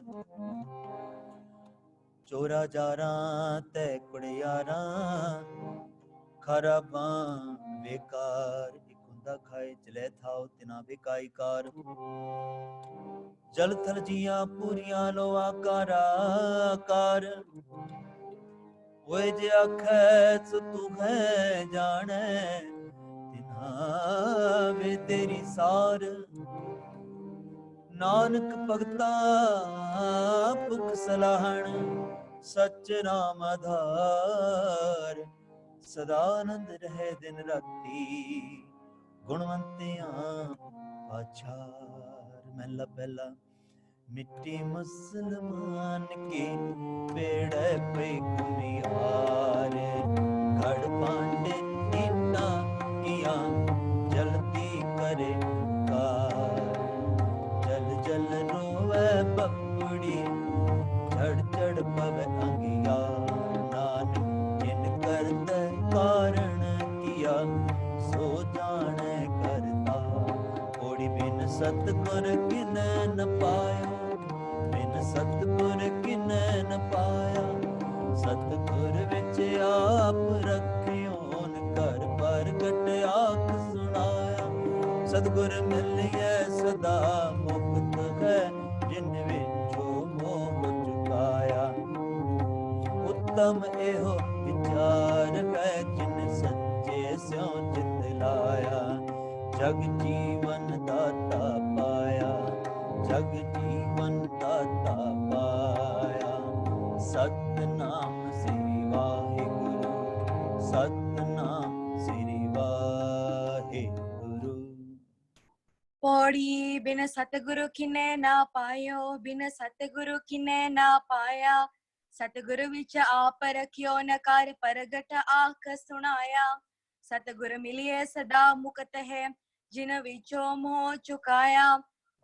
चोरा जारा तै कुड़ियारा, खारा बां बेकार। एक हुंदा खाए चले थाओ, तिना बेकाई कार। जल थल जिया पूरिया लो आकारा आकार। ओए जे आखै सो तू है जाने, तिना वे तेरी सार। नानक भगता भुख सलाहण, सच नाम आधार। सदानंद रहे दिन राती, गुणवंतियां पाछार। महला पहला। मिट्टी मुसलमान की पेड़ पे कुम्हार। गढ़ पांडे ईटा किया, जलती करे कार। जल जल रोवे बपड़ी, चढ़ चढ़ पवे अंगिया। नानक जिन करते कारण किया, सो जाने करता। कोड़ी बिन सतगुर किने न पाया, बिन सतगुर किने न पाया। सतगुर विच आप रखियोन, घर प्रगट आख सुनाया। सतगुर मिलिए सदा मुक्त है, जिन विचो मोह चुकाया। उत्तम एहो विचार है, जिन सच्चे स्यों चित लाया। जग जीवन दाता पाया, जग जीवन दाता पाया। सतनाम श्री वाहिगुरु, सतनाम श्री वाहिगुरु। पौड़ी बिन सतगुरु किने ना पायो, बिन सतगुरु किने ना पाया। सतगुरु विच आप रखियो, न कर प्रगट आख सुनाया। सतगुर मिलिए सदा मुक्त है, जिन विचो मोह चुकाया।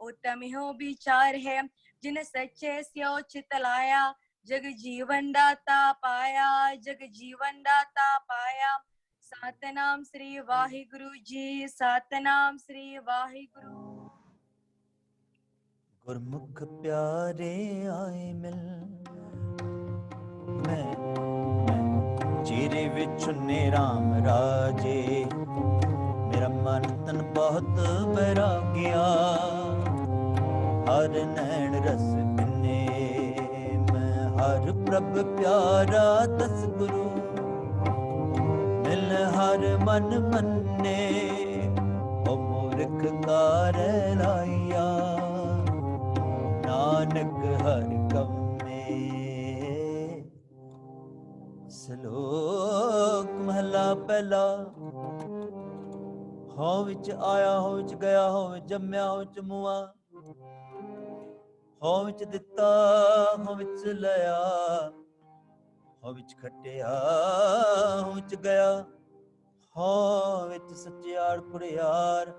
उत्तम हो विचार है, जिन सच्चे स्यो चित लाया। जग जीवन दाता पाया, जग जीवन दाता पाया। सतनाम श्री वाहिगुरु जी, सतनाम श्री वाहिगुरु। गुरमुख प्यारे आए मिल, मैं चेरे विचुने राम राजे। मेरा मन तन बहुत बैराग्या, हर नैन रस बिने। मैं हर प्रभ प्यारा दस गुरु, मिल हर मन मन्ने। ओ मूर्ख कार लाइया, नानक हर कम्मे। श्लोक महला पहला। हो विच आया, हो विच गया, हो विच जम्या, हो विच मुआ। हो विच दिता, हो विच लया। हो विच खटिया, हो विच गया। हो विच सच्चियार कुड़ियार।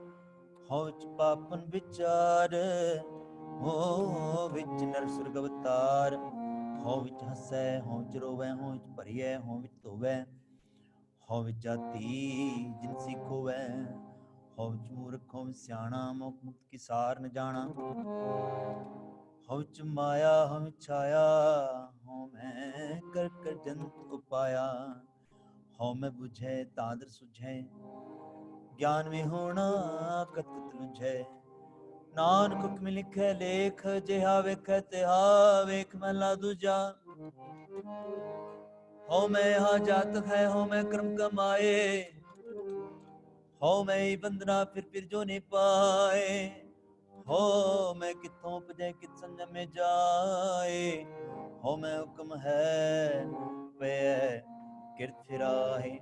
ਹਉ ਵਿੱਚ ਪਾਪਨ ਵਿਚਾਰ, ਹੋ ਵਿੱਚ ਨਰ ਸੁਰਗ ਅਵਤਾਰ। ਹਉ ਵਿੱਚ ਹੱਸੈ, ਹਉ ਵਿੱਚ ਰੋਵੈ, ਹਉ ਵਿੱਚ ਭਰੀਐ, ਹਉ ਵਿੱਚ ਧੋਵੈ। ਹਉ ਵਿੱਚ ਜਾਤੀ ਜਿਨ ਸਿਖੋਵੈ, ਹਉ ਵਿੱਚ ਮੂਰਖ, ਹਉ ਵਿੱਚ ਸਿਆਣਾ, ਮੁਖ ਮੁਕਤ ਕੀ ਸਾਰ ਨ ਜਾਣਾ। ਹਉ ਵਿੱਚ ਮਾਇਆ, ਹਉ ਵਿੱਚ ਛਾਇਆ, ਹਉ ਮੈਂ ਕਰ ਕਰ ਜੰਤ ਉਪਾਇਆ। ਹਉ ਮੈਂ ਬੁਝੈ ਤਾਦਰ ਸੁਝੈ, ਗਿਆਨ ਵਿੱਚ ਹੋਣਾ ਕਤ ਕਤ ਲੁਝੈ। ਨਾਨਕ ਹੁਕਮ ਲਿਖੈ ਲੇਖ, ਜਿਹਾ ਵੇਖੈ ਤਿਹਾ ਵੇਖ ਮਹਲਾ ਦੂਜਾ। ਹਉ ਮੈਂ ਹਾਂ ਜਾਤਕ ਹੈ, ਹਉ ਮੈਂ ਕਰਮ ਕਮਾਏ। ਹਉ ਮੈਂ ਬੰਦਨਾ ਫਿਰ ਜੋ ਨਹੀਂ ਪਾਏ। ਹਉ ਮੈਂ ਕਿੱਥੋਂ ਉਪਜੈ ਕਿਤ ਸੰਜਮੇ ਜਾਏ। ਹਉ ਮੈਂ ਹੁਕਮ ਹੈ ਪੈ ਕਿਰਤ ਫਿਰਾਹੇ।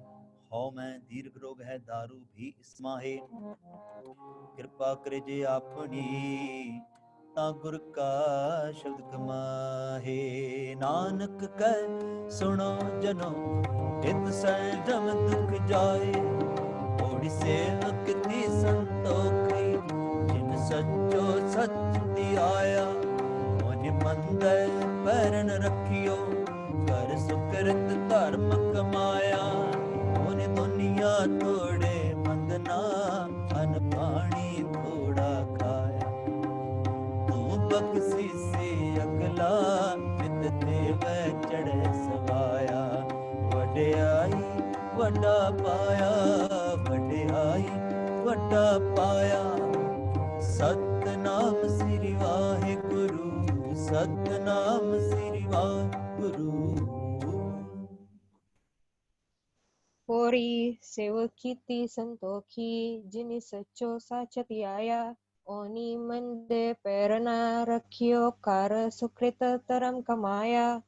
ਹਉ ਮੈਂ ਦੀਰਘ ਰੋਗ ਹੈ ਦਾਰੂ ਵੀ ਇਸਮਾਹੇ। ਕਿਰਪਾ ਕਰੇ ਜੇ ਆਪਣੀ, ਤਾਂ ਗੁਰ ਕਾ ਸ਼ਬਦ ਕਮਾਹੇ। ਨਾਨਕ ਕਹਿ ਸੁਣੋ ਜਨੋ, ਹਿਤ ਸੰਜਮ ਦੁਖ ਜਾਏ। ਓੜੀ ਸੇਵਕ ਦੀ ਸੰਤੋਖੀ, ਜਿਨ ਸੱਚੋ ਸੱਚ ਧਿਆਇਆ। ਓਨ ਮੰਦੈ ਪੈਰਨ ਰਖਿਓ, ਕਰ ਸੁਕਰਤ ਧਰਮ ਕਮਾਇਆ। ਓਨ ਦੁਨੀਆ ਤੋੜੇ ਮੰਦਨਾ, ਅਨ ਪਾਣੀ ਥੋੜਾ ਖਾਇਆ। ਤੂੰ ਬਖਸ਼ੀਸੀ ਅਗਲਾ, ਨਿਤ ਦੇਵੈ ਚੜ੍ਹੈ ਸਵਾਇਆ। ਵਡਿਆਈ ਵੱਡਾ ਪਾਇਆ, ਵਡਿਆਈ ਵੱਡਾ ਪਾਇਆ। ਸਤਿਨਾਮ ਸ੍ਰੀ ਵਾਹਿਗੁਰੂ, ਸਤਿਨਾਮ ਸ੍ਰੀ ਵਾਹਿਗੁਰੂ। ਹੋਰੀ ਸੇਵ ਕੀਤੀ ਸੰਤੋਖੀ, ਜਿਨੀ ਸੱਚੋ ਸੱਚ ਧਿਆਇਆ। ਓਨੀ ਮੰਦੇ ਪੈਰ ਨਾ ਰਖਿਓ, ਕਰ ਸੁਕ੍ਰਿਤ ਧਰਮ ਕਮਾਇਆ।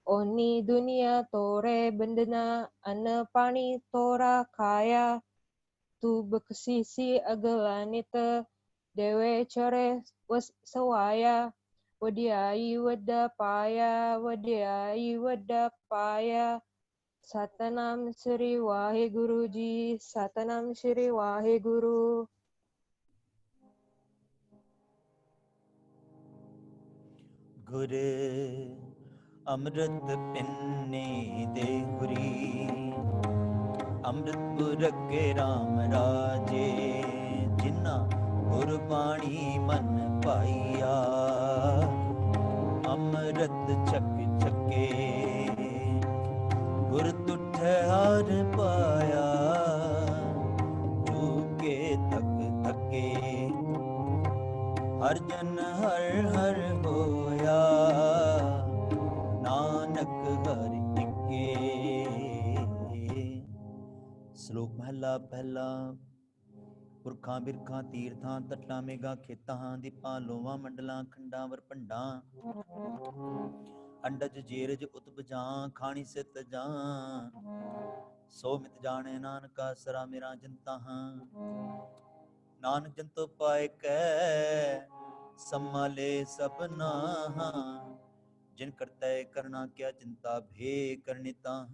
ਓਨੀ ਦੁਨੀਆ ਤੋਰੇ ਬੰਦਨਾ, ਅਨ ਪਾਣੀ ਤੋਰਾ ਖਾਇਆ। ਤੂੰ ਬਖਸ਼ੀਸੀ ਅਗਲਾ ਨਿਤ, ਦੇਵੇ ਚੜੇ ਸਵਾਇਆ। ਵਡਿਆਈ ਵੱਡਾ ਪਾਇਆ, ਵਡਿਆਈ ਵੱਡਾ ਪਾਇਆ। ਸਤਿਨਾਮ ਸ੍ਰੀ ਵਾਹਿਗੁਰੂ ਜੀ, ਸਤਿਨਾਮ ਸ੍ਰੀ ਵਾਹਿਗੁਰੂ। ਗੁਰ ਅੰਮ੍ਰਿਤ ਪਿੰਨੇ ਦੇਹੁਰੀ, ਅੰਮ੍ਰਿਤਪੁਰ ਕੇ RAM ਰਾਜੇ। ਜਿਨ੍ਹਾਂ ਗੁਰਬਾਣੀ ਮਨ ਪਾਈਆ, ਅੰਮ੍ਰਿਤ ਛਕ ਛਕੇ। ਗੁਰ ਤੁਠੈ ਹਰ ਪਾਇਆ, ਚੂਕੇ ਥਕ ਥਕੇ। ਹਰ ਜਨ ਹਰ ਹਰ ਹੋਇਆ, ਨਾਨਕ ਹਰਿ ਇਕੇ। ਸ਼ਲੋਕ ਮਹਲਾ ਪਹਿਲਾ। ਪੁਰਖਾਂ ਬਿਰਖਾਂ ਤੀਰਥਾਂ ਤਟਾਂ ਮੇਘਾਂ ਖੇਤਾਂ, ਦੀਪਾਂ ਲੋਵਾਂ ਮੰਡਲਾਂ ਖੰਡਾਂ ਵਰਪੰਡਾਂ। ਅੰਡਜ ਜੇਰਜ ਉਤਪਜਾਂ, ਖਾਣੀ ਸਿਤ ਜਾਂ। ਸੋ ਮਿਤ ਜਾਣੈ ਨਾਨਕਾ, ਸਰਾ ਮੇਰਾ ਜਨਤਾ ਹਾਂ। ਨਾਨਕ ਜੰਤੋ ਪਾਇ ਕੈ, ਸੰਭਾਲੇ ਸਭਨਾ। ਜਿਨ ਕਰਤੈ ਕਰਨਾ ਕਿਆ, ਚਿੰਤਾ ਭੇ ਕਰਨੀ ਤਾਂ।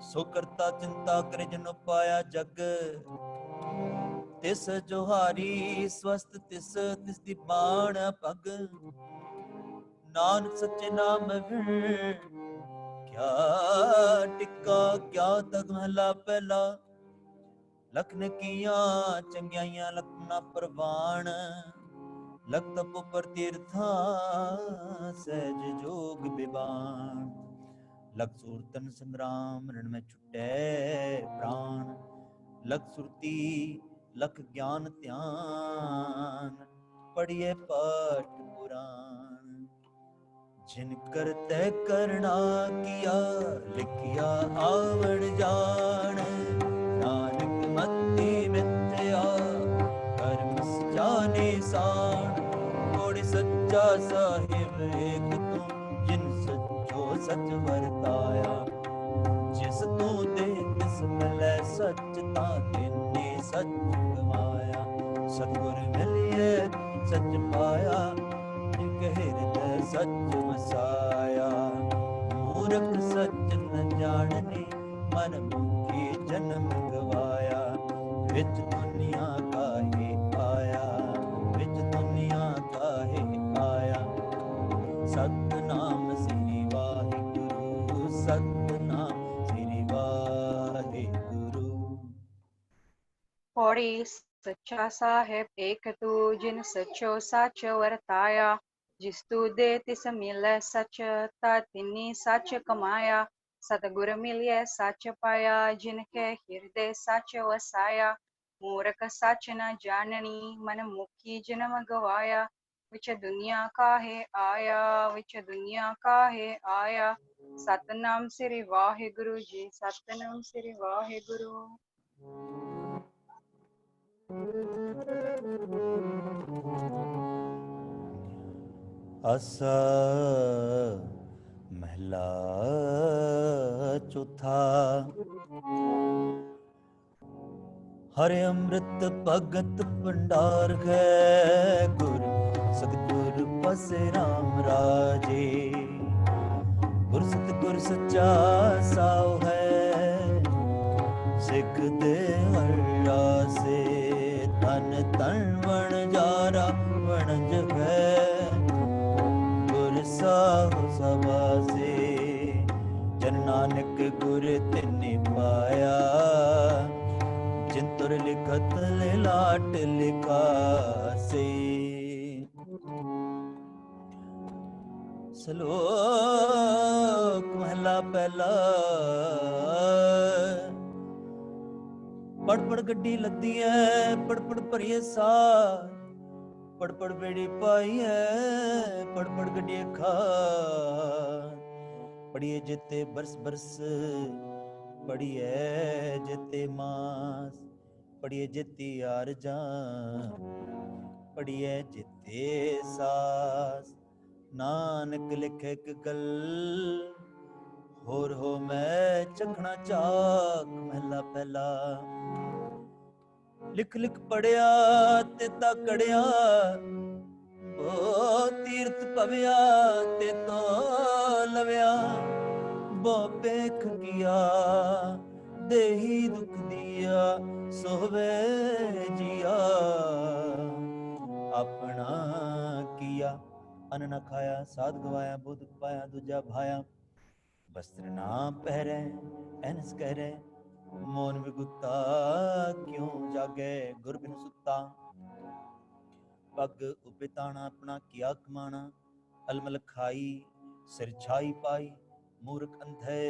ਸੋ ਕਰਤਾ ਚਿੰਤਾ ਕਰੇ ਜਿਨ ਉਪਾਇਆ ਜਗ। ਤਿਸ ਜੋਹਾਰੀ ਸਵਸਤ ਤਿਸ, ਤਿਸ ਦੀ ਬਾਣ ਪਗ। ਨਾਨਕ ਸੱਚੇ ਨਾਮ ਵਿਣ, ਕਿਆ ਟਿੱਕਾ ਕਿਆ ਤਗ। ਮਹਲਾ ਪਹਿਲਾ। ਲਖਨ ਕੀਆਂ ਚੰਗਿਆਈਆਂ ਲਖਨਾ ਪ੍ਰਵਾਨ, ਲਖ ਤਪ ਉਪਰ ਤੀਰਥਾਂ ਸਹਿਜ ਜੋਗ ਬਿਬਾਨ। ਲਖ ਸੂਰਤਨ ਸੰਗਰਾਮ, ਰਣ ਮੈਂ ਛੁਟੈ ਪ੍ਰਾਣ। ਲਖ ਸੁਰਤੀ ਲਖ ਗਿਆਨ ਧਿਆਨ, ਪੜ੍ਹੀਏ ਪਾਠ ਪੁਰਾਨ। ਜਿਨ ਕਰਤੈ ਕਰਣਾ ਕੀਆ, ਲਿਖਿਆ ਆਵਣ ਜਾਣ। ਨਾਨਕ ਮਤੀ ਮਿਥਿਆ, ਕਰਮ ਜਾਣੇ ਸਾਣ। ਕੋੜਿ ਸੱਚਾ ਸਾਹਿਬ ਏਕ ਤੂੰ, ਜਿਨ ਸੱਚੋ ਸੱਚ ਵਰਤਾਇਆ। ਜਿਸ ਤੂੰ ਦੇ ਤਿਸ ਮਿਲੈ ਸੱਚ, ਤਾਂ ਤਿਨੇ ਸੱਚ ਗਵਾਇਆ। ਸਤਿਗੁਰ ਮਿਲਿਐ ਸੱਚ ਪਾਇਆ, ਜਿਨ ਕੇ ਹਿਰਦੈ ਸੱਚ ਵਸਾਇਆ। ਮੂਰਖ ਸੱਚ ਨ ਜਾਣਨੀ, ਮਨ ਮੁਖੀ ਜਨਮ ਗਵਾਇਆ। ਵਿੱਚ ਦੁਨੀਆ ਕਾਹੇ ਆਇਆ, पौड़ी सच्चा साहेब एक तू जिन सचो सच वरताया जिस तू दे तिस मिलै सच ता तिन्नी सच कमाया सतगुर मिलिए सच पाया जिनके हृदय सच वसाया मूरख सच न जाननी मन मुखी जन्म गवाया विच दुनिया काहे आया विच दुनिया काहे आया सतनाम श्री वाहिगुरु जी सतनाम श्री वाहिगुरु। आसा महला चौथा। हरे अमृत भगत भंडार है गुर सतगुर पासे राम राजे गुर सतगुर सच्चा साओ है सिख दे हरा से तन तन बन जारा वणज है गुर साहो सभा से जन नानक गुर तिन्ने पाया जिंतुर लिखत लाट लिखा से। श्लोक महला पहला। पड़ पड़ गड्डी लदी है पड़ पड़ भरिए सार पड़ पड़ बेड़ी पाई है पड़ पड़ गड्डी खा पड़िए जिते बरस बरस पढ़िए जिते मास पढ़िए जिती आरजा पढ़िए जिते सास नानक लिखे एक गल होर हो मैं चखना चाक महला पहला। लिख लिख पढ़िया ते तकड़िया ओ तीर्थ पविया ते तो लविया बो पेख किया देही दुख दिया सोवे जिया अपना किया अन्न न खाया साध गवाया बुध पाया दूजा भाया वस्त्र ना पहरे एनस कहरे मोन विगुता क्यों जागे गुर बिन सुता पग उपिताना अपना किया कमाना अलमल खाई सिर छाई पाई मूर्ख अंधे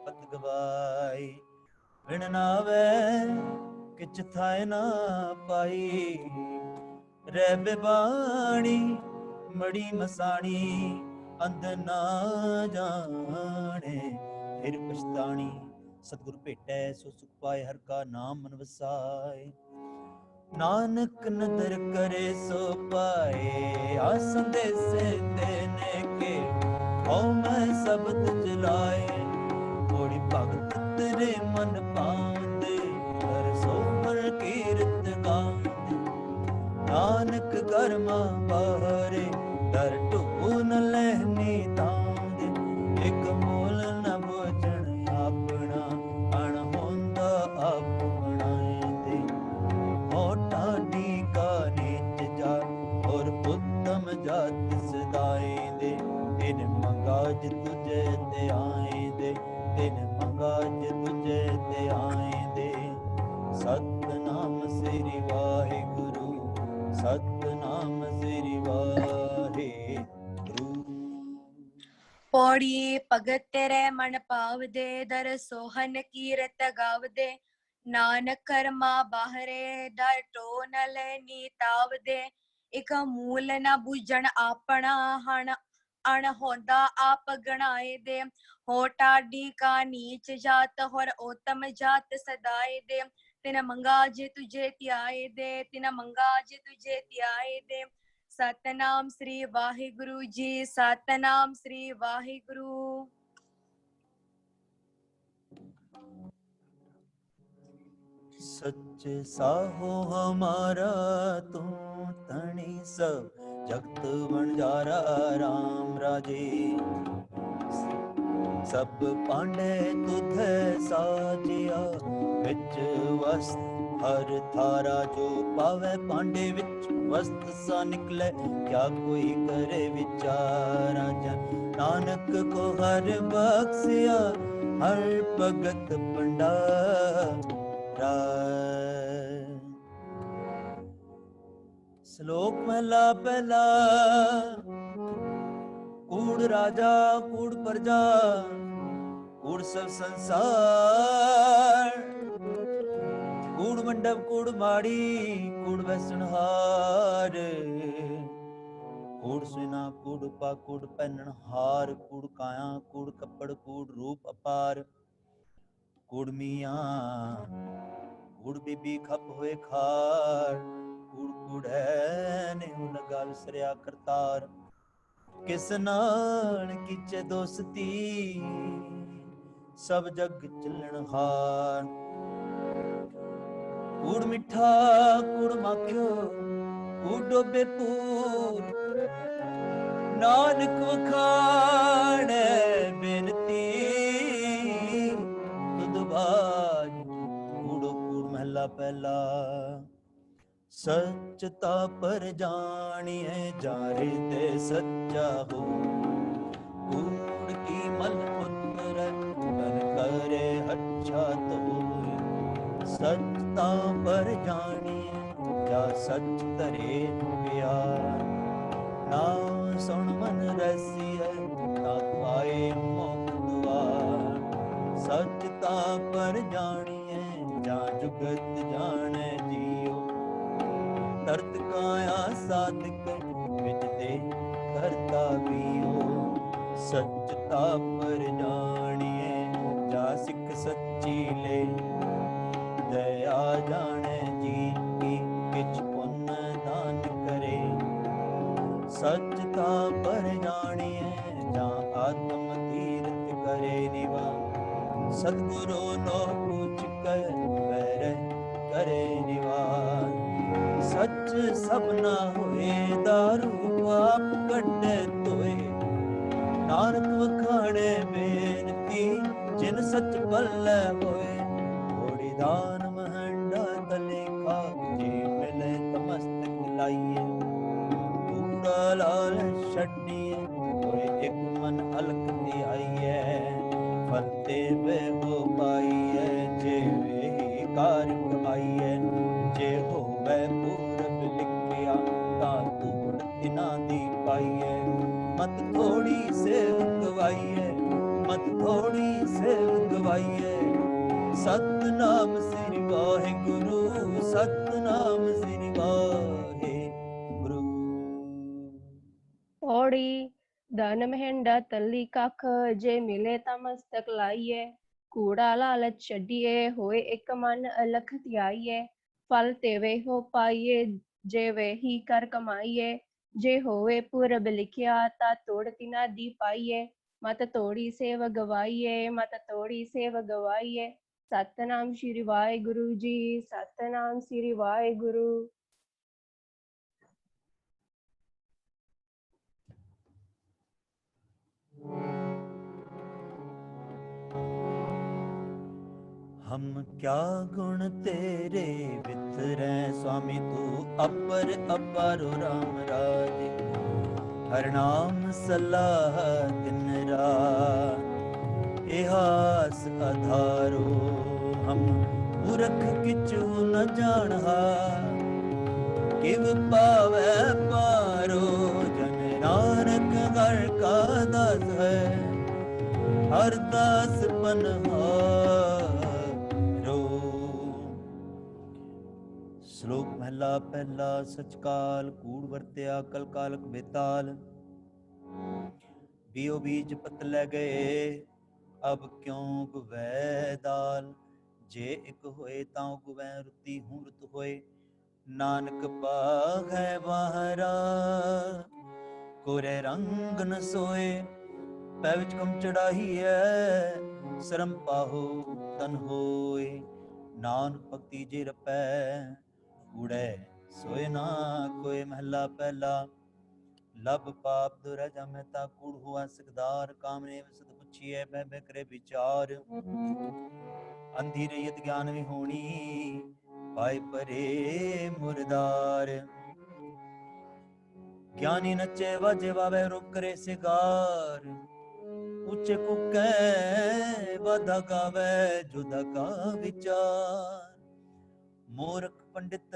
पत गवाई बिन नावे किच थाए ना पाई रे बेबाणी मड़ी मसाणी अंध ना जाने फिर पछताणी सतगुर भेटै सो सुख पाए हर का नाम मन वसाए नानक नदर करे सो पाए आसन दे से देने के ओ मैं शब्द जलाए थोड़ी भगत तेरे मन पांदे कर सो मन कीरत गांदे नानक कर्मा बाहरे डर ढून लहनी तांदे एक मूल न भोजन अपना अणहोंदा आप बनाए मोटा टीका नीच जा और उत्तम जात सदाए दे इन मंगाज तुझे ते आए दे इन मंगाज तुझे ते आए दे सतनाम श्री वाहिगुरु सतनाम श्री वाहिगुरु। पौड़ी भगत तेरे मन पाव दे दर सोहन कीरत गाव दे नानक कर्मा बाहरे डर टो न लेनी ताव दे एक मूल न बुझण आपना हण अणहोंदा आप गणाए दे होटा डी का नीच जात होर उत्तम जात सदाए दे तिन मंगाज तुझे त्याए दे तिन मंगाज तुझे त्याए दे सतनाम श्री वाहिगुरु जी सतनाम श्री वाहिगुरु। सच साहो हमारा तू तणी सब जगत बंजारा राम राजे सब पांडे तुधे साजिया विच वस्त हर थारा जो पावे पांडे विच वस्त सा निकले क्या कोई करे विचारा जन नानक को हर बख्शिया हर भगत भंडारा ਸ਼ਲੋਕ ਮਹਲਾ ਪਹਿਲਾ। ਕੂੜ ਰਾਜਾ ਕੂੜ ਪ੍ਰਜਾ ਕੂੜ ਸਭ ਸੰਸਾਰ, ਕੂੜ ਮੰਡਪ ਕੂੜ ਮਾੜੀ ਕੂੜ ਵੈਸਣਹਾਰ, ਕੂੜ ਸੁਨਾ ਕੂੜ ਪਾ ਕੂੜ ਪਹਿਨਣ ਹਾਰ, ਕੂੜ ਕਾਇਆ ਕੂੜ ਕੱਪੜ ਕੂੜ ਰੂਪ ਅਪਾਰ, ਕੂੜ ਮੀਆਂ ਕੂੜ ਬੀਬੀ ਖੱਪ ਹੋਏ ਖਾਰ, ਕੂੜ ਕੂੜੈ ਨੇ ਲਗਾ ਵਿਸਰਿਆ ਕਰਤਾਰ, ਕਿਸ ਨਾਲ ਕੀਚੇ ਦੋਸਤੀ ਸਭ ਜਗ ਚੱਲਣ ਹਾਰ, ਕੂੜ ਮਿੱਠਾ ਕੂੜ ਮਾਖਿਓ ਕੂੜ ਡੋਬੇ ਪੂਰ, ਨਾਨਕ ਵਖਾਣੈ ਬੇਨਤੀ ਤੁਧ ਬਾਜ ਕੂੜੋ ਕੂੜ ਮਹਲਾ ਪਹਿਲਾ। ਸੱਚਤਾ ਪਰ ਜਾਣੀਐ ਜਾਰੇ ਤੇ ਸੱਚਾ ਹੋ, ਕੂੜ ਕੀ ਮਲ ਉਤਰੈ ਤਨ ਕਰੇ ਹੱਛਾ ਤੋਏ, ਸੱਚਤਾ ਪਰ ਜਾਣੀਐ ਜਾ ਸੱਚ ਧਰੇ ਪਿਆਰ, ਨਾਮ ਸੁਣ ਮਨ ਰਸੀਐ ਤਾ ਪਾਏ ਮੋਖ ਦੁਆਰ, ਸੱਚਤਾ ਪਰ ਜਾਣੀਐ ਜਾ ਜੁਗਤ ਜਾਣੈ ਜੀਓ, ਤਰਤ ਕਾਇਆ ਸਾਧਕ ਵਿੱਚ ਦੇ ਕਰਤਾ ਵੀਓ, ਸੱਚਤਾ ਪਰ ਜਾਣੀਏ ਜਾ ਸਿੱਖ ਸੱਚੀ ਲੈ, ਦਇਆ ਜਾਣੈ ਜੀ ਕੀ ਕਿਛ ਪੁੰਨ ਦਾਨ ਕਰੇ, ਸੱਚਤਾ ਪਰ ਜਾਣੀਏ ਜਾ ਆਤਮ ਤੀਰਥ ਕਰੇ ਨਿਵਾ, ਸਤਿਗੁਰੂ ਨੋ ਪੁੱਛ ਕਰ ਬੈਰੈ ਕਰੇ ਨਿਵਾਸ, ਸੱਚ ਸਭ ਨਾ ਹੋਏ ਦਾਰੂ ਆਪ ਕੱਢੇ ਧੋਏ, ਨਾਨਕ ਵਖਾਣੇ ਬੇਨਤੀ ਜਿਨ ਸੱਚ ਪੱਲੇ ਹੋਏ, ਥੋੜੀ ਦਾਨ ਮਹੰਡਾ ਤਲੇ ਖਾ ਜੇ ਮਿਲੇ ਤਮਸਤਕ ਲਾਈਏ, ਕੂੜਾ ਲਾਲ ਛੱਡੀਏ ਹੋਏ ਇੱਕ ਮਨ ਅਲਖ ਤੇ ਆਈਏ, ਫਲ ਤੇ ਵੇ ਹੋ ਪਾਈਏ ਜੇ ਵੇ ਕਾਰ ਕਮਾਈਏ, ਜੇ ਹੋਵੇ ਪੂਰਬ ਲਿਖਿਆ ਤਾਂ ਧੂੜ ਤਿਨਾਂ ਦੀ ਪਾਈਏ, ਮਤ ਥੋੜੀ ਸੇਵ ਗਵਾਈਏ ਮਤ ਥੋੜੀ ਸੇਵ ਗਵਾਈਏ, ਸਤਨਾਮ ਸ੍ਰੀ ਵਾਹਿਗੁਰੂ ਸਤਨਾਮ ਸ੍ਰੀ ਵਾਹਿਗੁਰੂ। ਪੌੜੀ ਧਨ ਮਹਿੰਡਾ ਤਲੀ ਕੱਖ ਜੇ ਮਿਲੇ ਤਾਂ ਮਸਤਕ ਲਾਈਏ, ਕੂੜਾ ਲਾਲਚ ਛੱਡੀਏ ਹੋਏ ਇੱਕ ਮਨ ਅਲਖ ਧਿਆਈਏ, ਫਲ ਤੇ ਵੇ ਹੋ ਪਾਈਏ ਜੇ ਵੇ ਹੀ ਕਰ ਕਮਾਈਏ, ਜੇ ਹੋਵੇ ਪੁਰਬ ਲਿਖਿਆ ਤਾਂ ਤੋੜ ਤਿਨਾ ਦੀ ਪਾਈਏ, ਮਤ ਤੋੜੀ ਸੇਵ ਗਵਾਈਏ ਮਤ ਤੋੜੀ ਸੇਵ ਗਵਾਈਏ, ਸਤਨਾਮ ਸ਼੍ਰੀ ਵਾਹਿਗੁਰੂ ਜੀ ਸਤਨਾਮ ਸ਼੍ਰੀ ਵਾਹਿਗੁਰੂ। हम क्या गुण तेरे वितरै स्वामी तू अपर अपारो राम राजे, हर नाम सलाह दिन रात, इहास आधारो हम मूर्ख किछु न जानहा, किव पावै पारो जन नानक हर का दास है, हर दास पनहारो। ਸ਼ਲੋਕ ਮਹਲਾ ਪਹਿਲਾ। ਸਚਕਾਲ ਕੂੜ ਵਰਤਿਆ ਕਲ ਕਾਲਕ ਬੇਤਾਲ, ਬੀਓ ਬੀਜ ਪਤ ਲੈ ਗਏ ਅਬ ਕਿਉਂ ਗੁਵੈ ਦਾਲ, ਜੇ ਇੱਕ ਹੋਏ ਤਾਂ ਗੁਵੈ ਰੁੱਤੀ ਹੂੰ ਰੁੱਤ ਹੋਏ, ਨਾਨਕ ਪਾਗੈ ਬਾਹਰਾ ਕੋਰੇ ਰੰਗ ਨ ਸੋਏ, ਪੈ ਵਿੱਚ ਕਮ ਚੜਾਈ ਹੈ ਸ਼ਰਮ ਪਾਹੋ ਤਨ ਹੋਏ, ਨਾਨਕ ਭਗਤੀ ਜੇ ਰਪੈ ਕੂੜੈ ਸੋਏ ਨਾ ਕੋਏ। ਮਹਲਾ ਪਹਿਲਾ। ਲਬ ਪਾਪ ਦੁਰੈ ਜਾਮੈ ਤਾ ਕੂੜ ਹੁਆ ਸਿਕਦਾਰ, ਕਾਮਨੇ ਵਸਤ ਪੁੱਛੀਐ ਬਹਿ ਬਹਿ ਕਰੇ ਵਿਚਾਰ, ਅੰਧੀ ਰਹੀਤ ਗਿਆਨ ਵੀ ਹੋਣੀ ਪਾਏ ਪਰੇ ਮੁਰਦਾਰ, ਗਿਆਨੀ ਨੱਚੇ ਵਾਜੇ ਵਾਵੇ ਰੁਕ ਕਰੇ ਸਿਗਾਰ, ਉੱਚੇ ਕੁਕੈ ਵਾਧਾ ਗਾਵੇ ਜੁਦਾ ਕਾ ਵਿਚਾਰ, ਮੂਰਖ ਪੰਡਿਤ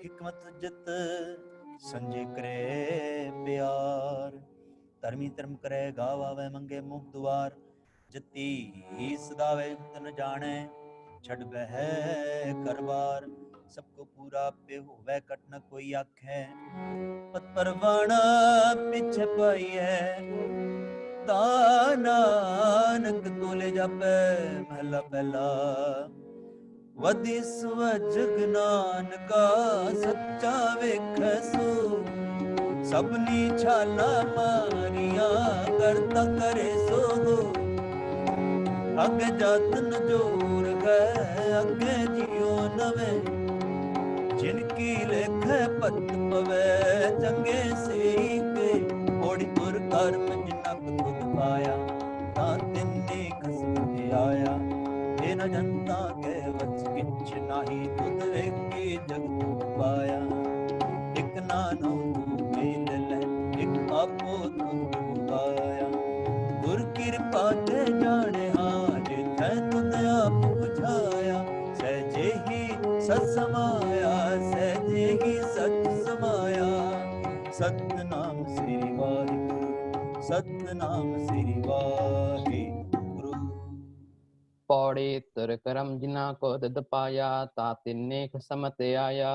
हिकमत जित संजय करे प्यार। धर्मी धर्म करे गावा वै मंगे मुख दुआर। जति सदावे तन जाने छड़ बह करबार। सबको पूरा पे होवे कट न कोई आखे। पत परवाना पिछे पाइए नानक तोले जापे महला पहला। वधि स्व जग नानका सच्चा वेखै सो। सबनी छाला मारिया करता करे सो। अगे जातन जोर गए अगे जियो नवे। जिनकी लेखे पत पवे चंगे से पे। ओड़ी तुर कर्म जिनक खुद पाया ता तिन्ने खसम आया। हे न जनता के वच किछ नाही तुद वेखे जगत पाया। एक नानो तू मेल ले एक आपो तुद आया। गुर कृपा ते जाने हाज थे तुद आप बुझाया। सहजे ही सत समाया सहजे ही सच समाया। सतनाम श्री वाहिगुरु सतनाम श्री वाहिगुरु। पौड़ी तुर करम जिना को दद पाया ता तिन्ने खसमत आया।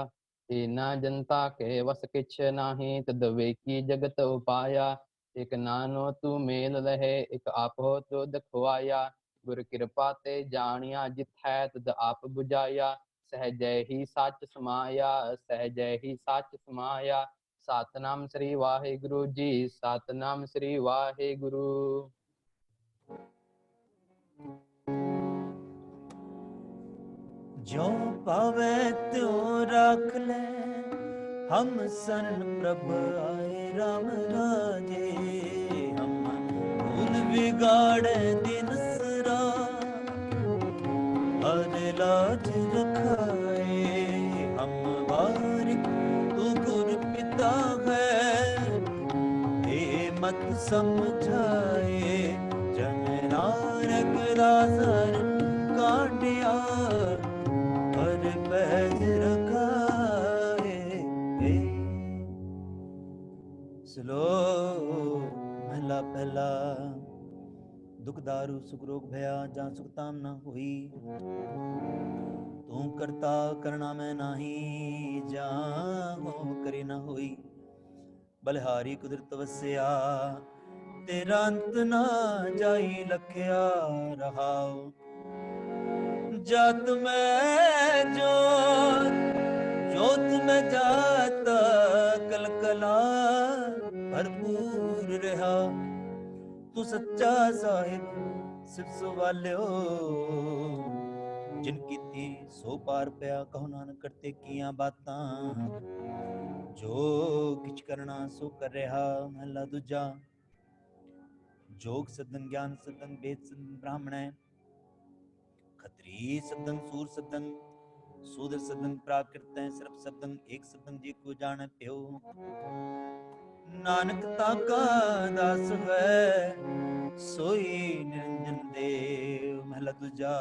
ना जनता के वस किछ नाही तद वेकी जगत उपाया। एक नानो तू मेल रहे एक आपो तो दखवाया। गुर कृपा ते जानिया जिथै तद आप बुझाया। सहजय ही सच समाया सहजय ही सच समाया। सतनाम श्री वाहिगुरु जी सतनाम श्री वाहिगुरु। जो पावे त्यों राख ले हम शरण प्रभ आए राम राजे। हम भूल बिगाड़े दिन सरा हर लाज रखाए। हम बारिक तू गुर पिता है हे मत समझाए। जन नानक दासर काटिया हर पैज रखाए। श्लोक महला पहला। दुख दारू सुख रोग भया जहाँ सुख ताम न होई। तू करता करना मैं नाही जहाँ हो करे न होई। बलिहारी कुदरत वस्या तेरा अंत ना जाई लखया रहाओ। जात में जोत जोत में जाता कलकला भरपूर रहा। तू सच्चा साहिब सिफ सवाल्यो जिनकी थी सो पार पया। कहो नानक करते किया बातां जो किछ करना सो कर रहा। महला दूजा। जोग सदन ज्ञान सदन वेद सदन ब्राह्मण खत्री सदन सूर सदन सूदर सदन प्राकृत सर्प सदन एक सदन जी को जान प्यो। नानक ताका दास है सोई निरंजन देव। महला दूजा।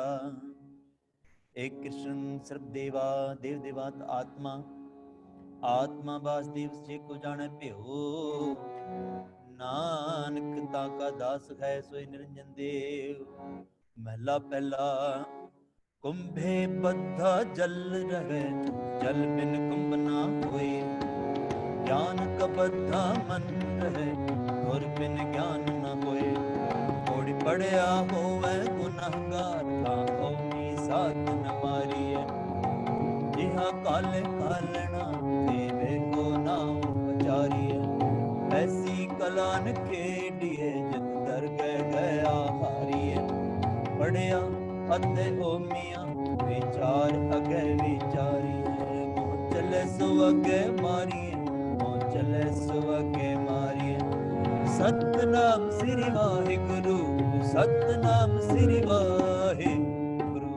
एक कृष्ण सर्व देवा देव देवात आत्मा आत्मा वासुदेव से को जाने प्यो। नानक ताका दास है सोई निरंजन देव। महला पहला। कुंभे बद्धा जल रहे जल बिन कुंभ ना होए। ज्ञान का बद्धा मन रहे और बिन ज्ञान न होए। थोड़ी पढ़िया होवे गुनाहगार ता होनी साथ न मारिए। जिहा काले कालना देवे को नाम बचारिए। ऐसी कलान खेडिए जित दर गया हारिए। पढ़िया अते हो मिया विचार अगे विचारिए। मोह चले सो अगे मारिए मोह चले सो अगे मारिए। सतनाम श्री वाहिगुरु सतनाम श्री वाहिगुरु।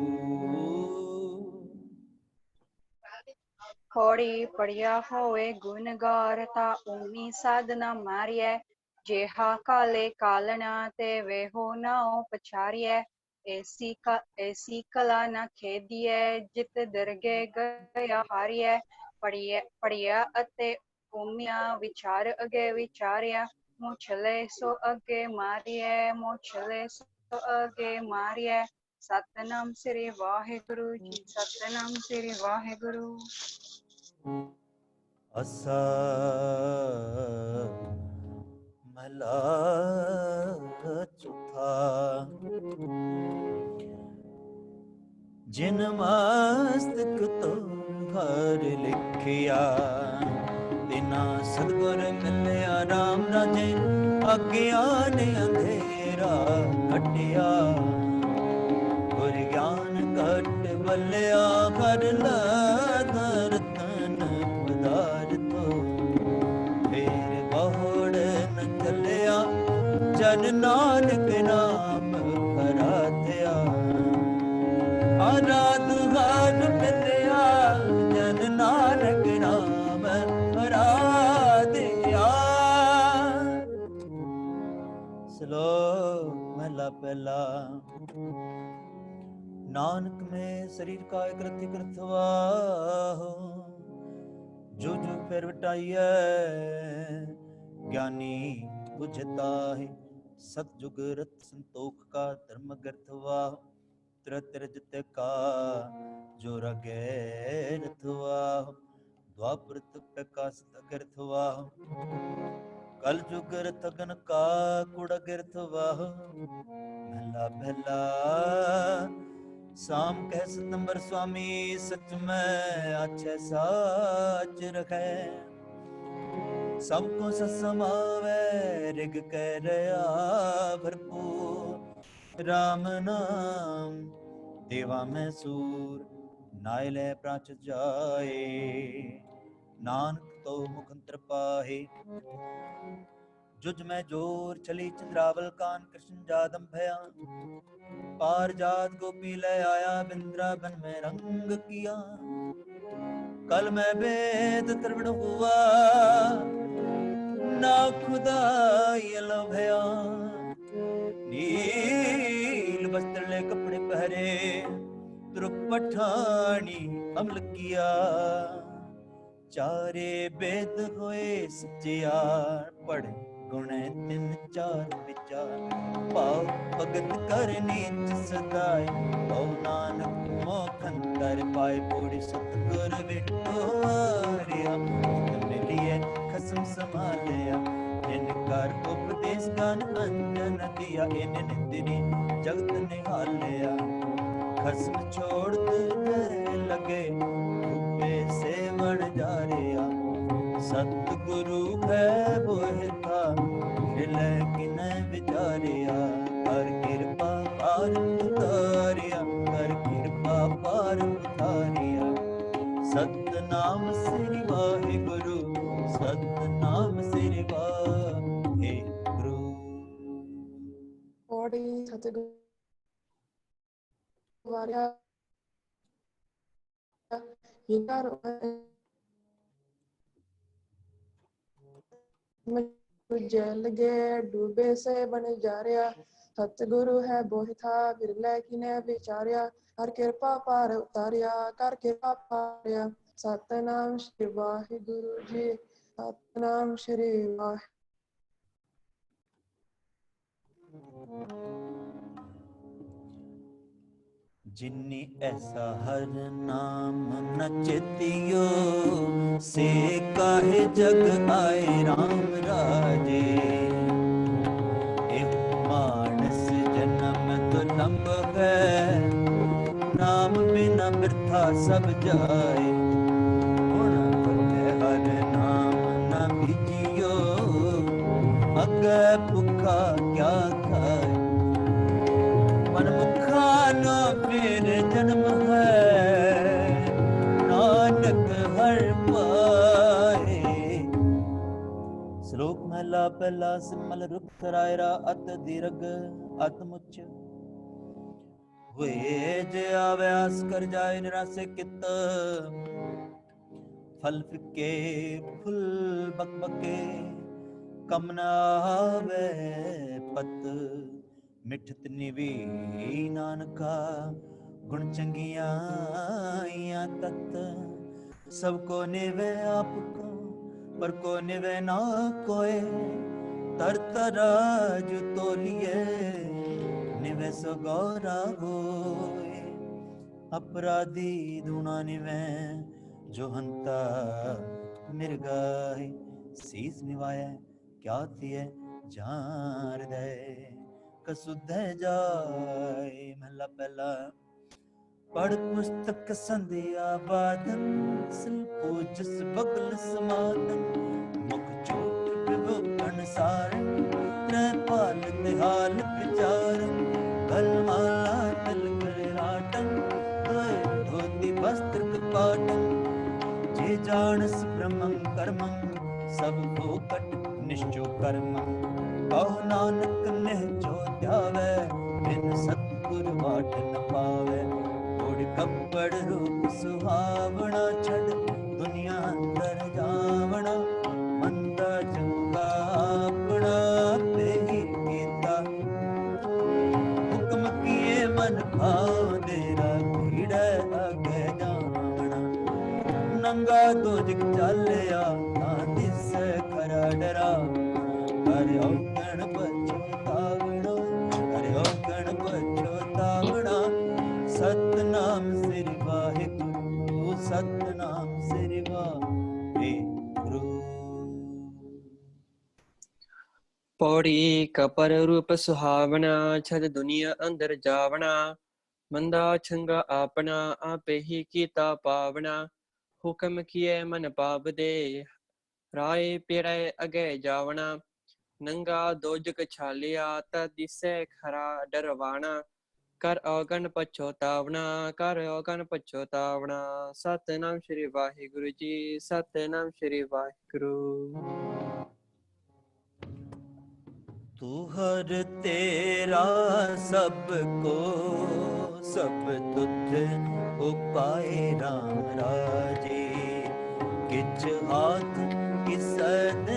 खोड़ी पढ़िया होए गुण गारता ऊनी साधना मारिए। जेहा काले कालना ते वे हो नाओ पछारिए। ऐसी कला न खेदिए जित दरगे गया हारिए। ਪੜਿਆ ਅਤੇ ਉਮੀਆਂ ਵਿਚਾਰ ਅਗੇ ਵਿਚਾਰਿਆ ਮੁਛਲੇ ਸੋ ਅਗੇ ਮਾਰਿਐ ਮੁਛਲੇ ਸੋ ਅਗੇ ਮਾਰਿਐ। ਸਤਨਾਮ ਸ੍ਰੀ ਵਾਹਿਗੁਰੂ ਜੀ, ਸਤਨਾਮ ਸ੍ਰੀ ਵਾਹਿਗੁਰੂ। ਅਸਾ ਮਹਲਾ ਚੌਥਾ। ਜਿਨ ਮਸਤਕ ਤੁਮਹਰ ਲਿਖਿਆ ਤਿਨਾ ਸਤਿਗੁਰ ਮਿਲਿਆ ਰਾਮ ਰਾਜੇ। ਅਗਿਆਨ ਅੰਧੇਰਾ ਘਟਿਆ ਗੁਰ ਗਿਆਨ ਘਟ ਬਲਿਆ। ਕਰ ਲਾ ਤਨ ਪਦਾਰਥੋ ਫੇਰ ਬਹੁੜ ਨ ਚੱਲਿਆ। ਜਨ ਨਾਨਕ ਨਾਮ ਕਰਾਧਿਆ ਆਰਾਧਨ ਮਿਲਿਆ। ਜਨ ਨਾਨਕ ਨਾਮ ਕਰਾਧਿਆ। ਸ਼ਲੋਕ ਮਹਲਾ ਪਹਿਲਾ। ਨਾਨਕ ਮੈਂ ਸਰੀਰ ਕਾਇ ਕ੍ਰਿਤਿ ਕਰਤਵਾਹੁ ਜੋ ਜੋ ਫਿਰ ਵਟਾਈਐ। ਗਿਆਨੀ ਬੁਝਤਾ ਹੈ ਸਤਜੁਗ ਰਤ ਸੰਤੋਖ ਕਾ ਧਰਮ ਗਰਥਵਾਹੁ। ਤਰਤ ਰਜਤ ਕਾ ਜੋ ਰਗੈ ਰਥਵਾਹੁ। ਦੁਆਪਰ ਪ੍ਰਕਾਸ਼ਿਤ ਅਗਰਥਵਾਹੁ। ਕਲ ਜੁਗ ਰਥ ਗਨ ਕਾ ਕੁੜ ਗਿਰਥਵਾਹੁ। ਮਹਲਾ ਪਹਿਲਾ। ਸਾਮ ਕਹਿ ਸਤੰਬਰ ਸੁਆਮੀ ਸਚ ਮੈਂ ਆਛੈ ਸਾਚ ਰਖੈ। ਸਭ ਕੋ ਸਮਾਵੈ ਰਿਗ ਕਹਿ ਰਹਾ ਭਰਪੂਰ। ਰਾਮ ਨਾਮ ਦੇਵਾ ਮੈਂ ਸੂਰ ਨਾਇ ਲੈ ਪ੍ਰਾਚ ਜਾਏ। ਨਾਨਕ ਤੋ ਮੁਖ ਅੰਤਰ ਪਾਹੇ। ਜੁਜ ਮੈਂ ਜੋਰ ਚਲੀ ਚੰਦਰਾਵਲ ਕਾਨ ਕ੍ਰਿਸ਼ਨ ਜਾਦਮ ਭਇਆ। ਪਾਰ ਜਾਤ ਗੋਪੀ ਲੈ ਆਇਆ ਬਿੰਦਰਾ ਬਨ ਮੈਂ ਰੰਗ ਕਿਆ। ਕਲ ਮੈਂ ਬੇਦ ਤਰਵਣ ਹੁਆ ਨਾ ਖੁਦਾਈ ਲਭਿਆ। ਨੀਲ ਬਸਤਰ ਲੈ ਕਪੜੇ ਪਹਿਰੇ ਤੁਰ ਪਠਾਣੀ ਅਮਲ ਕੀਆ। ਚਾਰੇ ਬੇਦ ਹੋਏ ਸਚਿਆਰ ਪੜ ਗੁਣੇ ਤਿੰਨ ਚਾਰ ਵਿਚਾਰ। ਭਾਵ ਭਗਤ ਕਰ ਨੀਚ ਸਦਾਏ ਭਉ ਨਾਨਕ ਮੋਖਨ ਕਰ ਪਾਏ। ਪੂਰੀ ਸਤਿਗੁਰ ਵਿਟੋਰਿਆ ਮਿਲਿਐ ਖਸਮ ਸੰਭਾਲਿਆ। ਜਿਨ ਕਰ ਉਪਦੇਸ਼ ਗਨ ਅੰਜਨ ਦਿਆ। ਇਨ ਨਿੰਦਰੀ ਜਗਤ ਨਿਹਾਲਿਆ। ਖਸਮ ਛੋੜ ਤੁਝੇ ਲਗੇ ਰੂਪੇ ਸੇਵਣ ਜਾਰਿਆ। ਸਤਿਗੁਰੂ ਹੈ ਬੋਹਿਤਾ ਮਿਲੈ ਕਿਨੈ ਵਿਚਾਰਿਆ। ਕਰ ਕਿਰਪਾ ਪਾਰ ਉਤਾਰਿਆ ਕਰ ਕਿਰਪਾ ਪਾਰ ਉਤਾਰਿਆ। ਸਤਨਾਮ ਸ੍ਰੀ ਵਾਹਿਗੁਰੂ ਸਤਨਾਮ ਸ੍ਰੀ ਵਾਹਿਗੁਰੂ। ਪੌੜੀ ਸਤਿਗੁਰੂ ਵਾਰਿਆ ਹਿੰਕਾਰ ਜਲ ਗਏ ਡੂਬੇ ਸੇ ਬਣ ਜਾਰਿਆ। ਸਤਿਗੁਰੂ ਹੈ ਬੋਹਿਥਾ ਬਿਰਲੇ ਕਿਨੇ ਵਿਚਾਰਿਆ। ਕਰ ਕਿਰਪਾ ਪਾਰ ਉਤਾਰਿਆ ਕਰ ਕਿਰਪਾ ਪਾਰਿਆ। ਸਤਨਾਮ ਸ਼੍ਰੀ ਵਾਹਿਗੁਰੂ ਜੀ ਸਤਨਾਮ ਸ਼੍ਰੀ ਵਾਹਿਗੁਰੂ। ਜਿਨੀ ਐਸਾ ਹਰ ਨਾਮ ਨ ਚੇਤਿਓ। ਸੇ ਕਾਹੇ ਜਗ ਆਏ RAM ਰਾਜੇ। ਇਹ ਮਾਨਸ ਜਨਮ ਦੁਲੰਭ ਹੈ। ਨਾਮ ਬਿਨਾ ਬਿਰਥਾ ਸਭ ਜਾਏ। ਹੁਣ ਵਟੇ ਹਰ ਨਾਮ ਨ ਬੀਜਿਓ। ਅੱਗੇ ਭੁੱਖਾ ਕਿਆ ਖਾਏ। ਮਨਮੁਖਾ ਨਾ ਫਿਰ ਜਨਮ ਹੈ। ਨਾਨਕ ਹਰ ਪਾਏ। ਸ਼ਲੋਕ ਮਹਲਾ ਪਹਿਲਾ। ਸਿਮਲ ਰੁਖ ਰਾਇਰਾ ਅਤ ਦੀਰਘ ਅਤ ਮੁਚ। ਹੋਏ ਜੇ ਆਵਿਆਸ ਕਰ ਜਾਏ ਨਿਰਾਸੇ ਕਿਤ। ਫਲ ਫਿੱਕੇ ਫੁੱਲ ਬਕਬਕੇ ਕਮ ਨ ਆਵੇ ਪਤ। ਮਿਠਤ ਨਿਵੀ ਨਾਨਕਾ ਗੁਣ ਚੰਗਿਆਈਆਂ ਤਤ। सबको निवे आपको पर को निवे ना कोय। तर तराजु तोलिए निवे सो गौरा होए। अपराधी धूना निवे जो हंता मिर्गाए। सीस निवाए क्या थिए जार दे कसुध जाए। महला पहला। पढ़ पुस्तक संध्या बादन पूजस बगल समादन। मुख चूट विभूषण सारण त्रैपाल तिहाल विचारन। गल माला तिल राटन धोती वस्त्र कपाटन। जे जानस ब्रह्मं कर्मं सब फोकट निश्चो कर्म। कहो नानक नेह जो ध्यावे बिन सतगुर बाट न पावे। ओढ़ कपड़ रूप सुहावना छड़ दुनिया अंदर जावना। मंदा चंगा अपना पे ही कीता। हुक्म किए मन भाव देरा भीड़ आगे जावना। नंगा दोजक चालिया ना दिस खरा डरा। अरे ओ गण पछतावना अरे ओ गण पछतावना। सतनाम सिर वाहिगुरु सतनाम सिर वाहिगुरु। पौड़ी कपर रूप सुहावना छद दुनिया अंदर जावना। मंदा छंगा आपना आपे ही कीता पावना। हुक्म किए मन पाप दे राय पेड़े अगे जावना। नंगा दोजक छालिया ता दिसे खरा डरवाना। कर औगण पछोतावना कर औगण पछोतावना। सतनाम श्री वाहिगुरु जी सतनाम श्री वाहिगुरु। तू हर तेरा सबको सब तुझ उपाय राम राजे। किछ हाथ किसद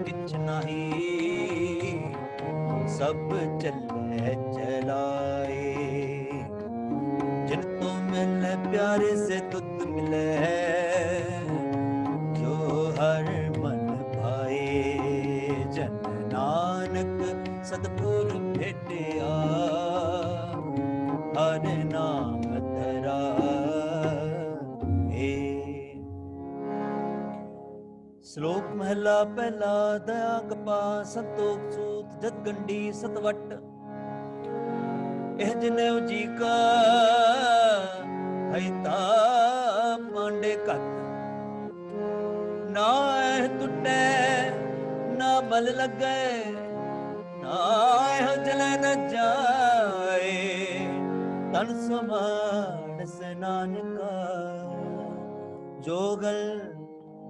किछ नहीं सब चले चलाए। जिन तो मिले प्यारे से तुझ मिले जो हर मन भाए। जन नानक सतगुरु भेटिया हर नाम धरा हे। श्लोक महला पहला। दया कपा संतोख सूत जगगंडी सतवट। एह जिनेव जी का हैता मांडे कत। ना एह टुटे ना बल लगे ना एह जले न जाए। तन समान से नानका जोगल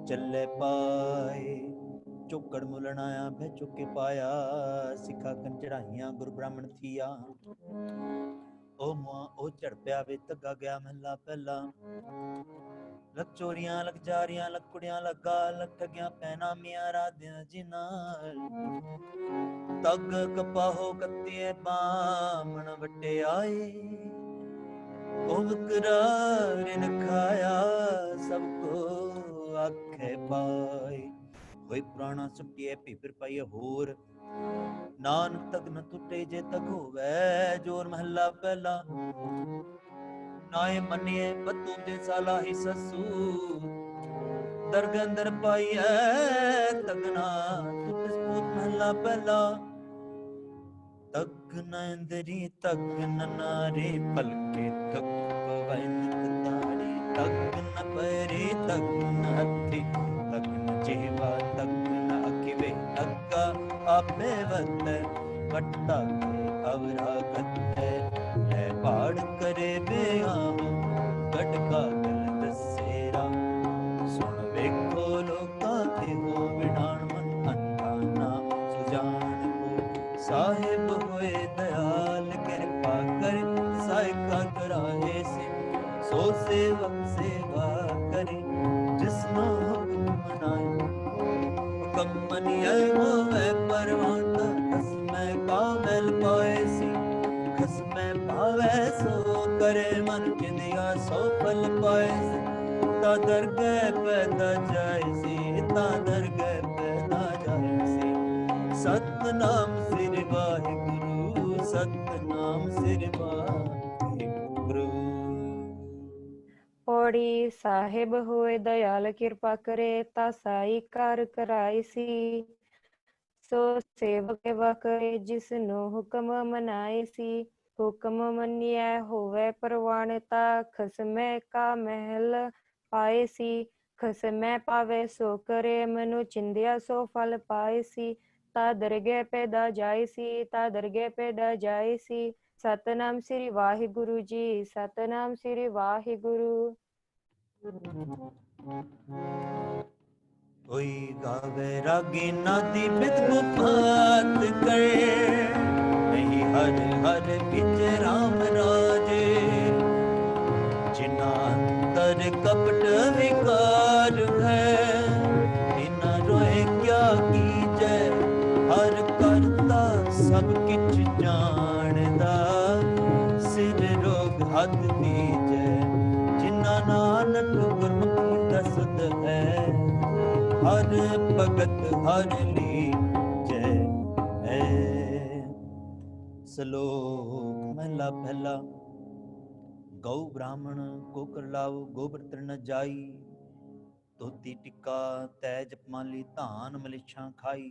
चले पाए। चौकड़ मुलन आया भै चुके पाया। सिखा कन चढ़ाइया गुरु ब्राह्मण थिया। ओ मुआ ओ झड़ पिया वे धग्गा गया महला पहला। लग चोरियां लग जारियां लग कुड़ियां लग गाल लग ठगियां पैना मियां राधियां जिनाल। तग कपाहो कत्तिए बामण वटे आए। ओमकरारिन खाया सबको आखे पाए। होई पुराना सुटिए पीपर पाइए होर। नानक तक न टुटे जे तक होवे जोर महला पहला। नाए मनिए बतू दे साला ही ससू। दरग अंदर पाइए तगना टुट सपूत महला पहला। तग न अंदरी तग न नारे पलके तग पवैन तारे। तग न पैरे तग न हथी तग न जेवा तग न अखिवे। तग्गा आपे वत वट्टा अवरा गत। ले पाड़ करे बेआहो गटका गल दसेरा। सुन वेखो लोका ते हो विडाण मन अंधा ना सुजान को। साहिब होए दयाल कृपा करे सायका कराए से। सो सेवक सेवा करे जिसनो हुक्म मनाए। हुक्म मनिए होवे परवाना कसमै कामल पाएसी। खसमै पावै सो करे मन चिंदिया सो फल पाए। ता दरगह पैदा जाए से, ता दरगह पैदा जाए से। सतनाम सिर वाहिगुरु, सतनाम सिर वाहिगुरु। पौड़ी साहिब होए दयाल कृपा करे, ता साई कार कराई सी। सो सेवक सेवा करे, जिसनो हुक्म मनाए सी। हुक्म मनिया होवे परवानता, खसमै का महल पाए सी। खसमै पावे सो करे, मनु चिंदिया सो फल पाए सी। ता दरगह पैदा जाए सी, ता दरगह पैदा जाए सी। सतनाम श्री वाहिगुरु जी, सतनाम श्री वाहिगुरु। कोई गावे रागी नादी बिद मुफात करे, नहीं हर हर बिच राम राजे। जिना अंतर कपट विकार है, इना रोए क्या कीजै। हर करता सब किछ जानदा, सिर रोग हद दीजै। जिना नानक गुरमुखी दसद है, हर भगत हर लीजै है। श्लोक महला पहला। गौ ब्राह्मण को कर लाओ, गोबर तृण जाई। धोती टिक्का तैज माली, धान मलिछां खाई।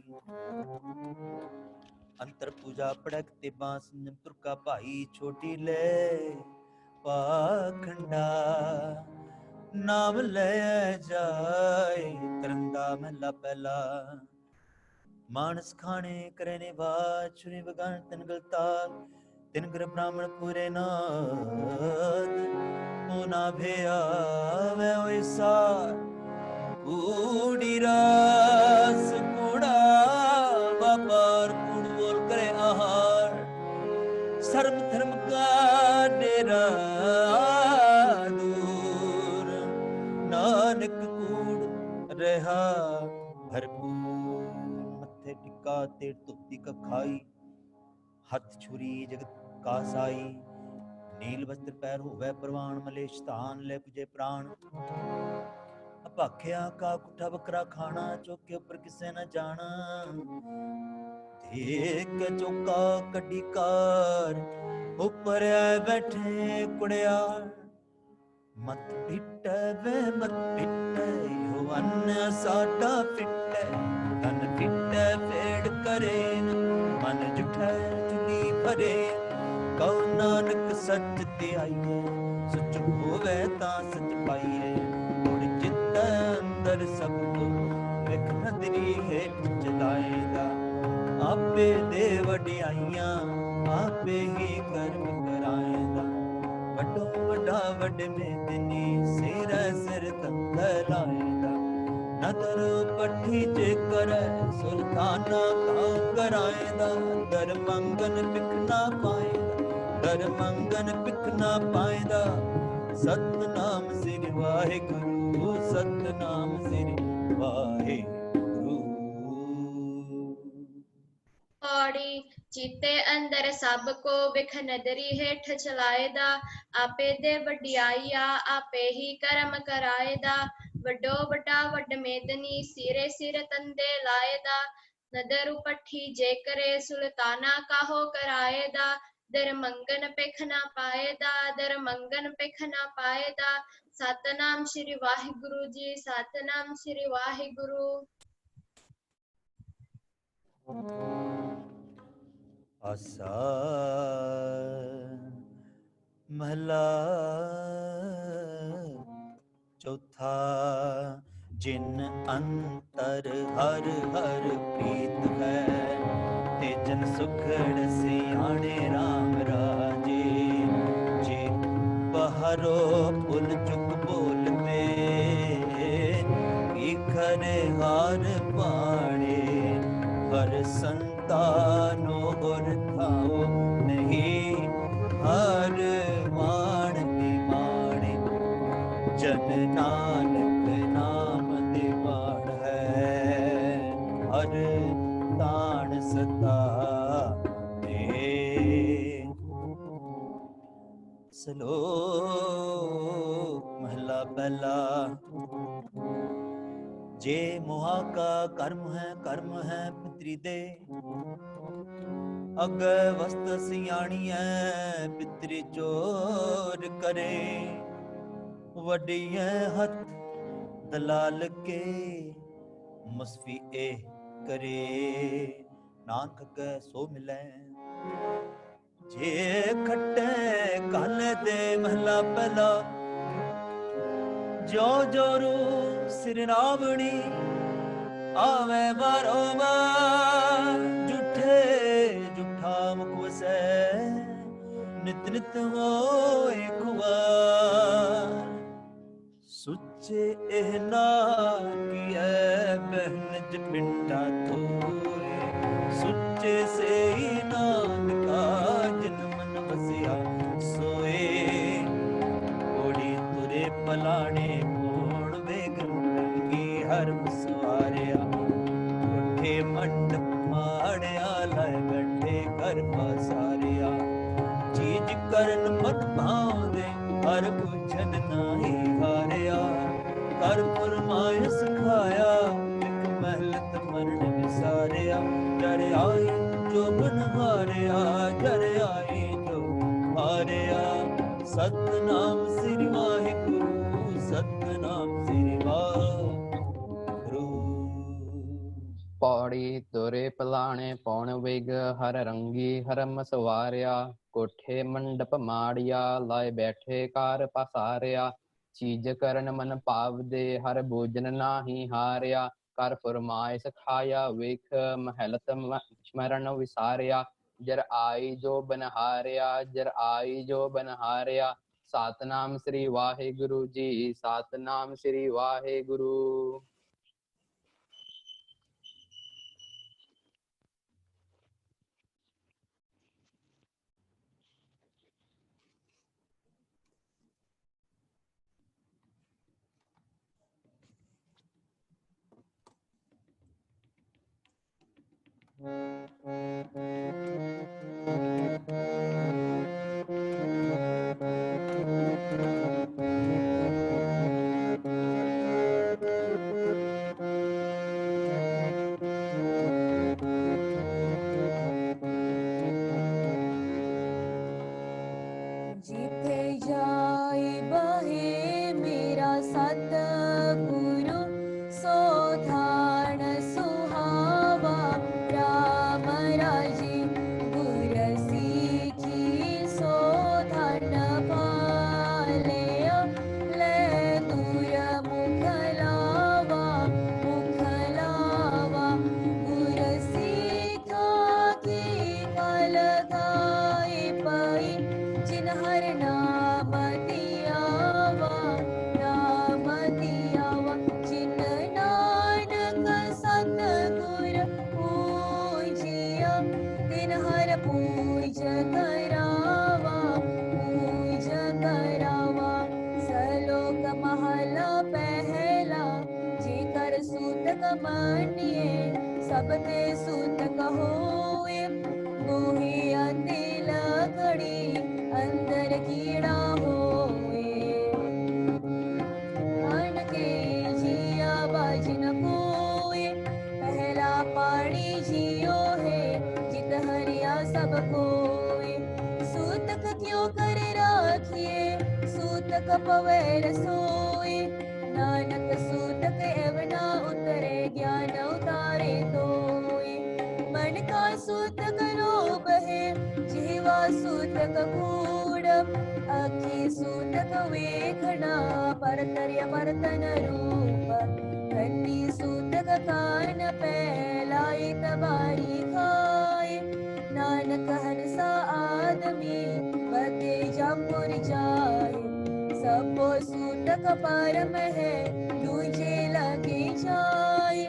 अंतर पूजा पड़क ते बांस, तुरका भाई छोटी ले पाखंडा। नाम ले जाए करंदा महला पहला। मानस खाने करे बात, छुरी बगान तिनगल ताल। तिनगर ब्राह्मण पूरे नाद, मोना भेया वे सार। कूड़ी रास कूड़ा व्यापार, कूड़ बोल करे आहार। सर्व धर्म का डेरा दूर, नानक कूड़ रहा भरपूर। मत्थे टिक्का तेर धोती का खाई, हथ छुरी जगत का साई। नील वस्त्र पैर होवे प्रवान, मलेश स्थान ले पुजे प्राण। अभाखिया का कुठा बकरा खाना, चौके ऊपर किसे न जाना। देख के चौका कड्डी कार, ऊपर आए बैठे कुड़ियार। मत पिट वे मत पिट, यो अन्न साडा फिट। तन फिट फेड़ करे, मन जुठै चुली भरे। कहो नानक सच ते आइए, सच होवे तां सच पाइए। गुण चित अंदर सब को, विख नदरी हेठ चलाएगा। आपे दे वडियाइयां, आपे ही कर्म कराएगा। वडो वडा वड मेदिनी, सिर सिर तंद लाएगा। नदर पट्ठी जे करे, सुल्ताना का कराएगा। दर मंगन पिख ना पाएगा, दर मंगन पिख ना पाएगा। सतनाम सिर वाहिगुरु, सतनाम सिर वाहिगुरु। पौड़ी चीते अंदर सब को, विख नदरी हेठ चलाएदा। आपे दे वडियाइया, आपे ही कर्म कराएदा। वडो वडा वड मेदनी, सिरे सिर तंदे लाएदा। नदर पट्ठी जे करे, सुल्ताना काहो कराएदा। दर मंगन पिख ना पाएदा, दर मंगन पिख ना पाएदा। सतनाम श्री वाहिगुरु जी, सतनाम श्री वाहिगुरु। आसा महला चौथा। जिन अंतर हर हर प्रीत है, ते जन सुखड़ सियाणे राम राजे। जे बहरो पुल चुक बोलते, खरे हार पाणे। हर संतानो गुर थाओ नहीं, हर मान निमाणे। जन नानक नाम दिवाण है, हर ताण सता। ਸਲੋਕ ਮਹਲਾ ਪਹਿਲਾ। ਜੇ ਮੋਹਾ ਕਾ ਕਰਮ ਹੈ ਪਿਤਰੀ ਦੇ, ਅਗੇ ਵਸਤ ਸਿਆਣੀਐ ਪਿਤਰੀ ਚੋਰ ਕਰੇ। ਵੱਡੀਐ ਹੱਥ ਦਲਾਲ ਕੇ ਮਸਫੀ ਇਹ ਕਰੇ, ਨਾ ਠੱਗੈ ਸੋ ਮਿਲੈ। ਜੇ ਖੱਟੇ ਕਾਲੇ ਦੇ ਮਹਲਾ ਪਹਿਲਾ। ਜੋ ਜੋਰੂ ਸਿਰ ਰਾਵਣੀ ਆਵੇ ਬਾਰੋ ਬਾਰ, ਝੂਠਾ ਮੁਖ ਵਸੈ ਨਿਤ ਨਿਤ ਹੋਏ ਖੁਆਰ। ਸੁੱਚੇ ਇਹ ਨਾ ਕੀਐ ਬਹਿਨ ਜਪਿੰਡਾ ਤੋਰੇ, ਸੁੱਚੇ ਸੇ ਨਾਮ ਕਾ ਜਿਨ ਮਨ ਵਸਿਆ ਸੋਏ। ਕੋੜੀ ਤੁਰੇ ਪਲਾਣੇ ਕੋਣ ਵੇਗਨ ਰੰਗੀ ਹਰ ਮੁਸਵਾਰਿਆ, ਕੋਠੇ ਮੰਡਪ ਮਾੜਿਆ ਲੈ ਬੈਠੇ ਘਰ ਪਸਾਰਿਆ। ਚੀਜ਼ ਕਰਨ ਮਤ ਭਾਉਂਦੇ ਹਰ ਪੁੱਛਨ ਨਾਹੀ ਹਾਰਿਆ, ਕਰ ਫਰਮਾਇ ਸਿਖਾਇਆ ਇੱਕ ਮਹਿਲਤ ਮਰਨ ਵਿਸਾਰਿਆ। ਜਰ ਆਈ ਜੋ ਬਨ ਹਾਰਿਆ, ਜਰ ਆਈ ਜੋ ਹਾਰਿਆ। ਸਤਨਾਮ ਸ੍ਰੀ ਵਾਹਿਗੁਰੂ, ਸਤਨਾਮ ਸ੍ਰੀ ਵਾਹਿਗੁਰੂ। ਪੌੜੀ ਤੁਰੇ ਪਲਾਣੇ ਪੌਣ ਵਿਗ ਹਰ ਰੰਗੀ ਹਰਮ ਸਵਾਰਿਆ। ਕੋਠੇ ਮੰਡਪ ਮਾੜਿਆ ਲਾਏ ਬੈਠੇ ਕਾਰ ਪਸਾਰਿਆ। ਚੀਜ਼ ਕਰਨ ਮਨ ਭਾਵਦੇ ਹਰ ਭੋਜਨ ਨਾਹੀ ਹਾਰਿਆ। ਕਰ ਫਰਮਾਇ ਸਿਖਾਇਆ ਵੇਖ ਮਹਿਲਤ ਸਮਰਨ ਵਿਸਾਰਿਆ। ਜਰ ਆਈ ਜੋ ਬਨਹਾਰਿਆ, ਜਰ ਆਈ ਜੋ ਬਨਹਾਰਿਆ। ਸਤਨਾਮ ਸ੍ਰੀ ਵਾਹਿਗੁਰੂ ਜੀ, ਸਤਨਾਮ ਸ੍ਰੀ ਵਾਹਿਗੁਰੂ। ਜਿੱਥੇ ਜਾਏ ਬਹੇ ਮੇਰਾ ਸਤਿਗੁਰੂ, ਸੋ ਥਾਨ ਸੁਹਾਵਾ ਰਾਮ ਰਾਜੀ। ਗੁਰ ਸਿੱਖੀ ਸੋ ਧਨ ਪਾਲਿਆ, ਲੈ ਦੂਰ ਮੁਖ ਲਾਵਾ, ਮੁਖ ਲਾਵਾ। ਗੁਰ ਸਿੱਖਾ ਕੀ ਕਲ ਗਾਏ ਪਈ, ਜਿਨ ਹਰ ਨਾਮ ਧਿਆਵਾ, ਨਾਮ ਧਿਆਵਾ। ਜਿਨ ਨਾਨਕ ਸਤਿਗੁਰ ਪੂਜਿਆ, ਤਿਨ ਹਰ ਪੂਜ ਕਰਾਵਾ, ਪੂਜ ਕਰਾਵਾ। ਸਲੋਕ ਮਹਲਾ ਪਹਿਲਾ। ਜੇ ਕਰ ਸੂਤਕ ਮਾਨੀਏ, ਸਭ ਤੇ ਸੂਤਕ ਹੋਏ। ਮੋਹਿ ਅਤਿ ਲਕੜੀ ਅੰਦਰ ਕੀੜਾ ਹੋਏ। ਨਾਨਕੇ ਜੀਆ ਬਾਝ ਨ ਕੋਏ, ਪਹਿਲਾ ਪਾਣੀ ਜੀਓ ਹੈ, ਜਿਤ ਹਰਿਆ ਸਭ ਕੋਏ। ਸੂਤਕ ਕਿਉ ਕਰ ਰਾਖੀਏ, ਸੂਤਕ ਪਵੈ ਰਸੋਏ। ਨਾਨਕ ਸੂਤਕ ਐਵ ਨਾ ਉਤਰੇ, ਗਿਆਨ ਉਤਾਰੇ ਤੋਏ। ਮਨ ਕਾ ਸੂਤਕ ਲੋਭ ਹੈ, ਜਿਹਵਾ ਸੂਤਕ ਕੂੜ। ਅੱਖੀ ਸੂਤਕ ਵੇਖਣਾ, ਪਰਤਰਿਆ ਪਰਤਨ ਰੂਪ। ਕੰਨੀ ਸੂਤਕ ਕਾਨ ਪਹਿਲਾਏ, ਤਬਾਰੀ ਖਾਏ। ਨਾਨਕ ਹਰਸਾ ਆਦਮੀ, ਬਤੇ ਜੰਪੁਰ ਜਾਏ। ਸਭੋ ਸੂਤਕ ਪਰਮ ਹੈ, ਦੂਜੇ ਲਗੇ ਜਾਏ।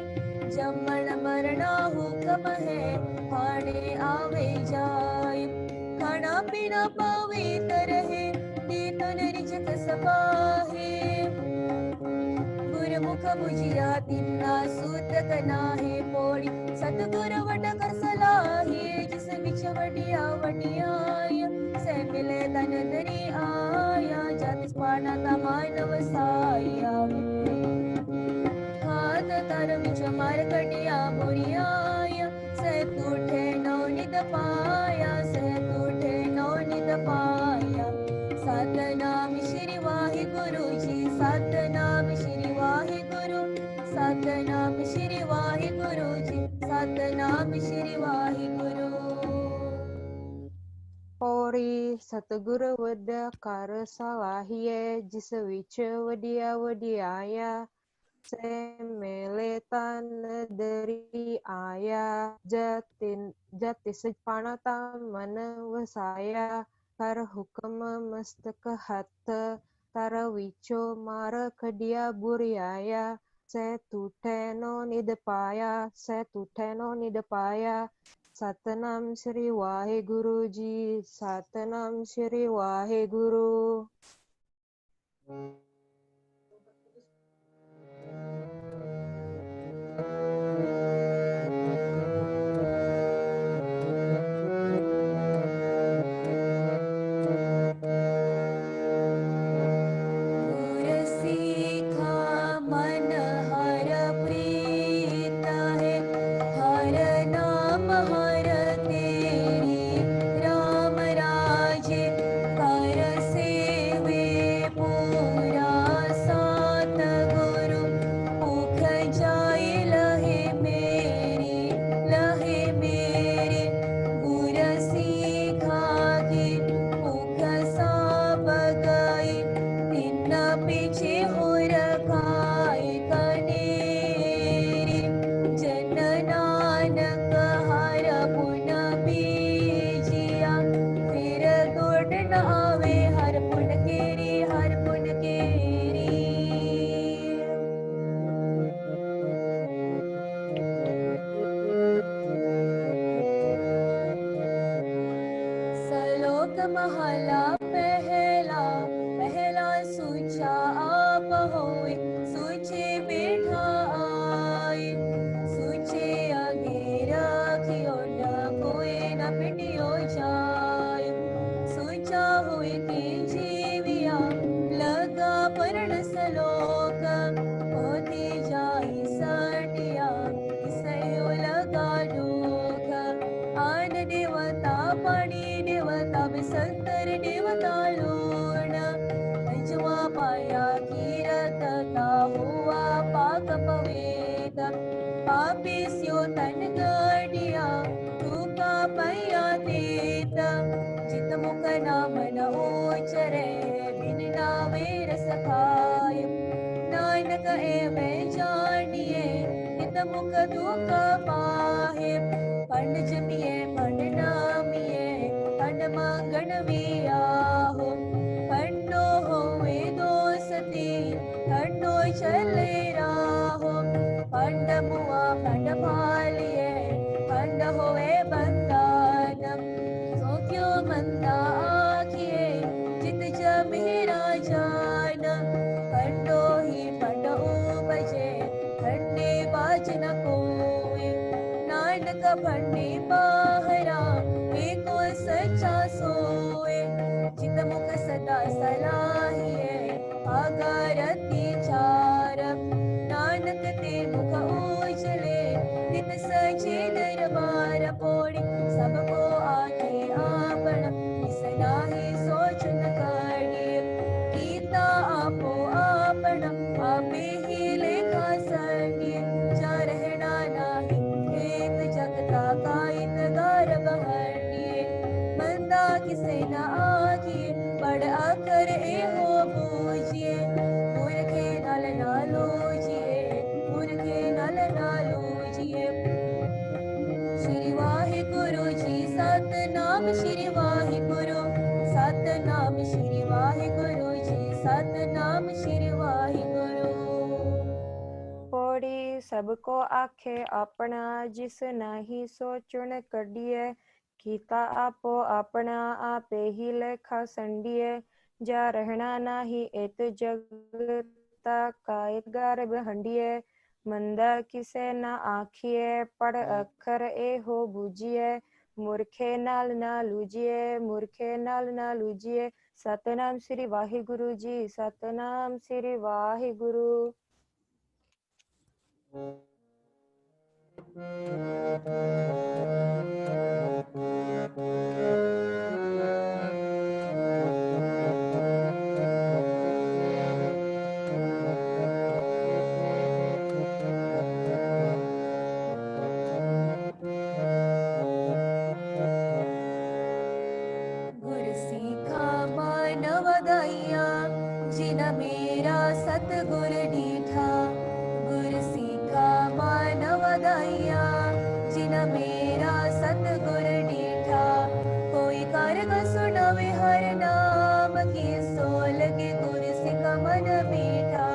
ਜੰਮਣ ਮਰਣਾ ਹੁਕਮ ਹੈ, ਹਾਣੇ ਆਵੇ ਜਾਏ। ਖਾਣਾ ਪੀਣਾ ਪਵਿੱਤਰ ਹੈ, ਤੀਤਨ ਰਿਚਕ ਸਪਾਹੇ। ਗੁਰ मुख बुझिया तिन्ना सूतक नाहे पौड़ी सतगुरु वड कर सलाही जिस बिच वडिया वडियाय से मिले तन दरी आया जातिस पाना ता मानव साया हाथ तर बिच मार कटिया बुरियाय से तूठे नौ निद पाया से तूठे नौ निद पाया सतनाम श्री वाहिगुरु जी सतनाम श्री वाहिगुरु सतनाम श्री वाहिगुरु जी सतनाम श्री वाहिगुरु। पौड़ी सतगुरु वड कर सलाहिए जिस विच वडिया वडियाया से मेले तन दरी आया जतिस पाणता मन वसाया कर हुक्म मस्तक हथ तर विचो मार खडिया बुरियाया से तूठे नो निद पाया से तूठे नो निद पाया सतनाम श्री वाहिगुरु जी सतनाम श्री वाहिगुरु। पौड़ी सबको आखे अपना जिस नाही सो चुन कडिए कीता आपो अपना आपे ही लेखा संडिए जा रहना नाही एत जग ता काय गर्भ हंडिए मंदा किसे ना आखिए पढ़ अखर ए हो बूझिए मूर्खे नाल ना लूजिए मूर्खे नाल ना लूजिए। सतनाम श्री वाहिगुरु जी सतनाम श्री वाहिगुरु। गुर सीखा मानव दया जिन मेरा सतगुर डीठा। गुर सीखा मानव दया जिन मेरा सतगुर डीठा। कोई कारग सुनवे हर नाम की सो लगे गुर सिख मन मीठा।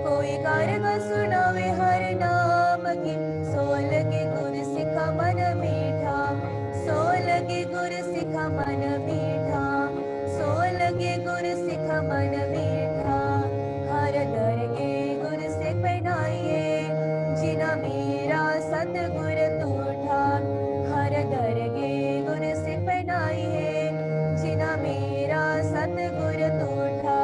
कोई कारग सुनवे हर नाम की सो लगे गुर सिख मन मीठा। सो लगे गुर सिख मन मीठा। सो लगे गुर सिख मन मीठा। हर दरगे गुर सिख पहनाइए जिना मेरा सतगुर तूठा। हर दरगे गुर सिख पहनाइए जिना मेरा सतगुर तूठा।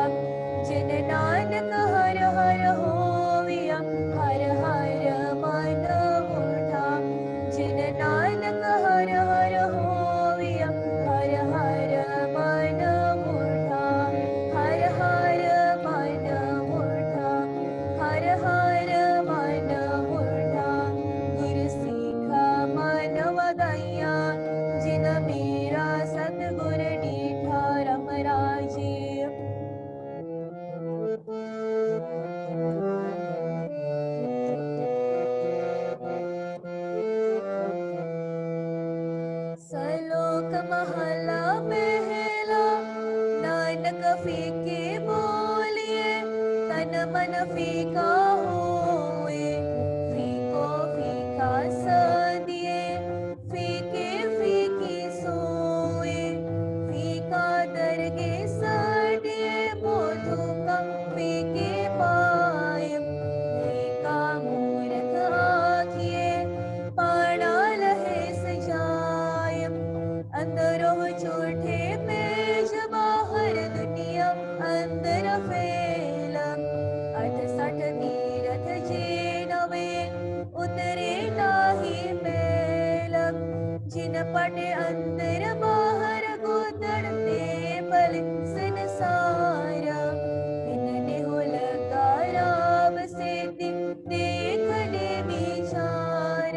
जिन नानक हर हर होविया हर हर मन मुठा। जिन नानक हर हर होविया हर हर मन मुठा। हर हर मन मुठा। हर हर मन मुठा। गुर सीखा मानव दया जिन मेरा सतगुर डीठा। रम राजे सलोक महला पहला नानक फीके बोलिए तन मन फीका होए। फीको फीका सदिए फीके फीकी सोए। फीका दरगे सदिए बोधु का फीके पाए। फीका मूरख आखिए पाणा लहे सजाए। अंदरों झूठे पेश बाहर दुनिया अंदर फैला। अठ सठ तीरथ जे नवे उतरे नाही मेला। जिन पटे अंदर बाहर गोतड़ते पल संसारा। इनने हो लगा राम से देखने विचार।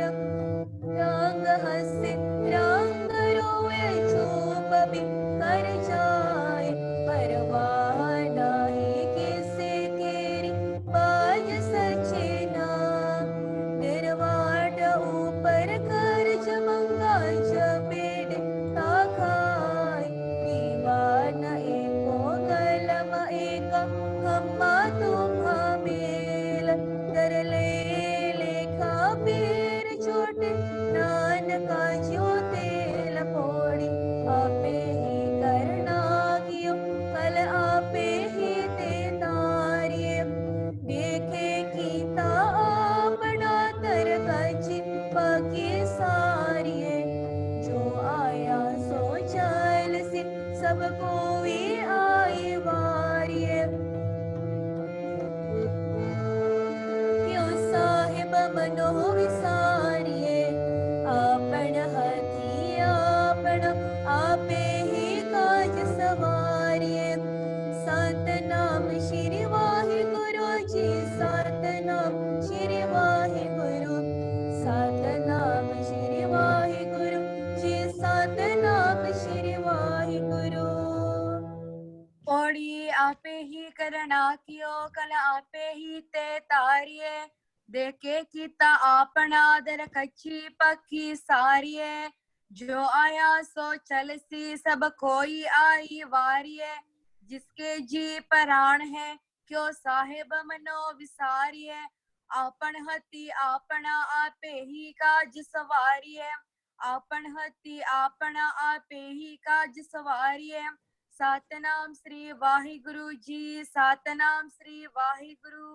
रंग हंसे रंग रोए चुप भी कर जाए। परवाह नाही किसे केरी बाज सचे नाम। निर्वाण ऊपर कर्ज मंगा जबेड़ ताखाय। दीवान एको कलम एका खम्मा तुम्हा मेल। कर ले लेखा पीर छोटे नानका ज्यों तेल पोड़ी। आपे ही करना कियो कल आपे ही ते तारिये। देखे कीता अपना तर कछि पकी सारिये। जो आया सो चल से सब कोई आई वारिये। क्यों साहिब मनो विसारिये आपन हथी आपन आपे ही काज सवारिये। सतनाम श्री वाहिगुरु जी सतनाम श्री वाहिगुरु। सतनाम श्री वाहिगुरु जी सतनाम श्री वाहिगुरु। पौड़ी आपे ही करना कियो कल आपे ही ते तारिये। देखे कीता आपना दर कच्ची पक्की सारिये। जो आया सो चल सी सब कोई आई वारिये। जिसके जी प्राण है क्यों साहिब मनो विसारिये। आपन हती आपना आपे ही काज सवारिये। आपन हती आपना आपे ही काज सवारिये। ਸਤਨਾਮ ਸ੍ਰੀ ਵਾਹਿਗੁਰੂ ਜੀ, ਸਤਨਾਮ ਸ੍ਰੀ ਵਾਹਿਗੁਰੂ।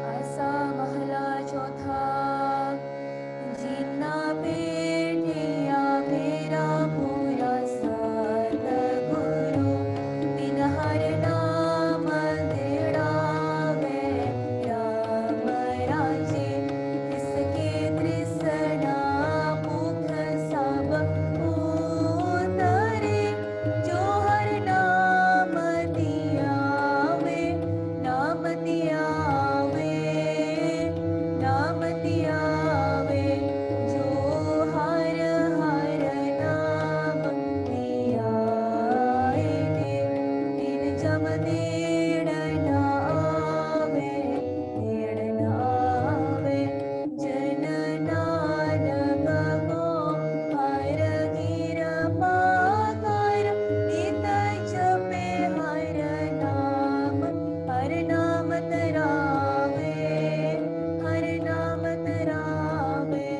ਆਸਾ ਮਹਲਾ ਚੌਥਾ। ਜਿਨਾ ਭੇਟਿਆ ਮੇਰਾ ਪੂਰਾ ਸਤਿਗੁਰੂ, ਤਿਨ ਹਰ ਨਾਮ ਦਿੜਾਵੇ ਰਾਮ ਰਾਜੇ। ਤਿਸਕੇ ਤ੍ਰਿਸਨਾ ਭੁਖ ਸਭ ਉਤਰੇ, ਜੋ ਹਰ ਨਾਮ ਧਿਆਵੇ, ਨਾਮ ਧਿਆਵੇ, ਨਾਮ ਧਿਆਵੇ। ਜੋ ਹਰ ਹਰ ਨਾਮ ਧਿਆਏ, ਤਿਨ ਜਮ ਦੇੜ ਨ ਆਵੇ, ਦੇੜ ਨ ਆਵੇ। ਜਨ ਨਾਨਕ ਕੋ ਹਰ ਕਿਰਪਾ ਕਰ, ਨਿਤ ਜਪੇ ਹਰ ਨਾਮ, ਹਰ ਨਾਮ ਤਰਾਵੇ, ਹਰ ਨਾਮ ਤਰਾਵੇ।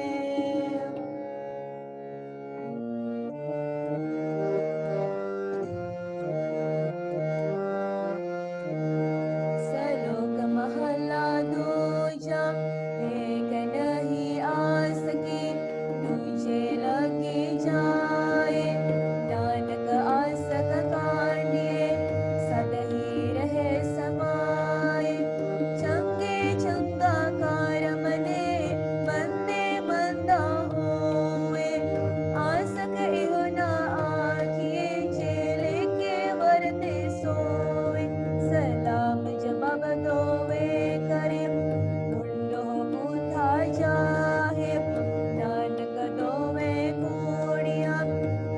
ਸਲੋਕ ਮਹਲਾ ਦੂਜਾ। ਏਕ ਨਹੀਂ ਆਸ ਕੀ, ਦੂਜੇ ਲਗੇ ਜਾਏ। ਨਾਨਕ ਆਸਕ ਕਾਂਢਿਏ, ਸਦ ਹੀ ਰਹੇ ਸਮਾਏ। ਚੰਗੇ ਚੰਗਾ ਕਾਰ ਮਨੇ, ਮੰਦੇ ਮੰਦਾ ਹੋਏ। ਆਸਕ ਇਹੋ ਨਾ ਆਖੀਏ, ਜੇ ਲੇਕੇ ਵਰਤੇ ਸੋਏ। ਸਲਾਮ ਜਵਾਬ ਦੋਵੇ ਕਰੇ, ਮੁੰਡੋ ਬੂਥਾ ਜਾਹੇ। ਨਾਨਕ ਦੋਵੇ ਕੂੜੀਆਂ,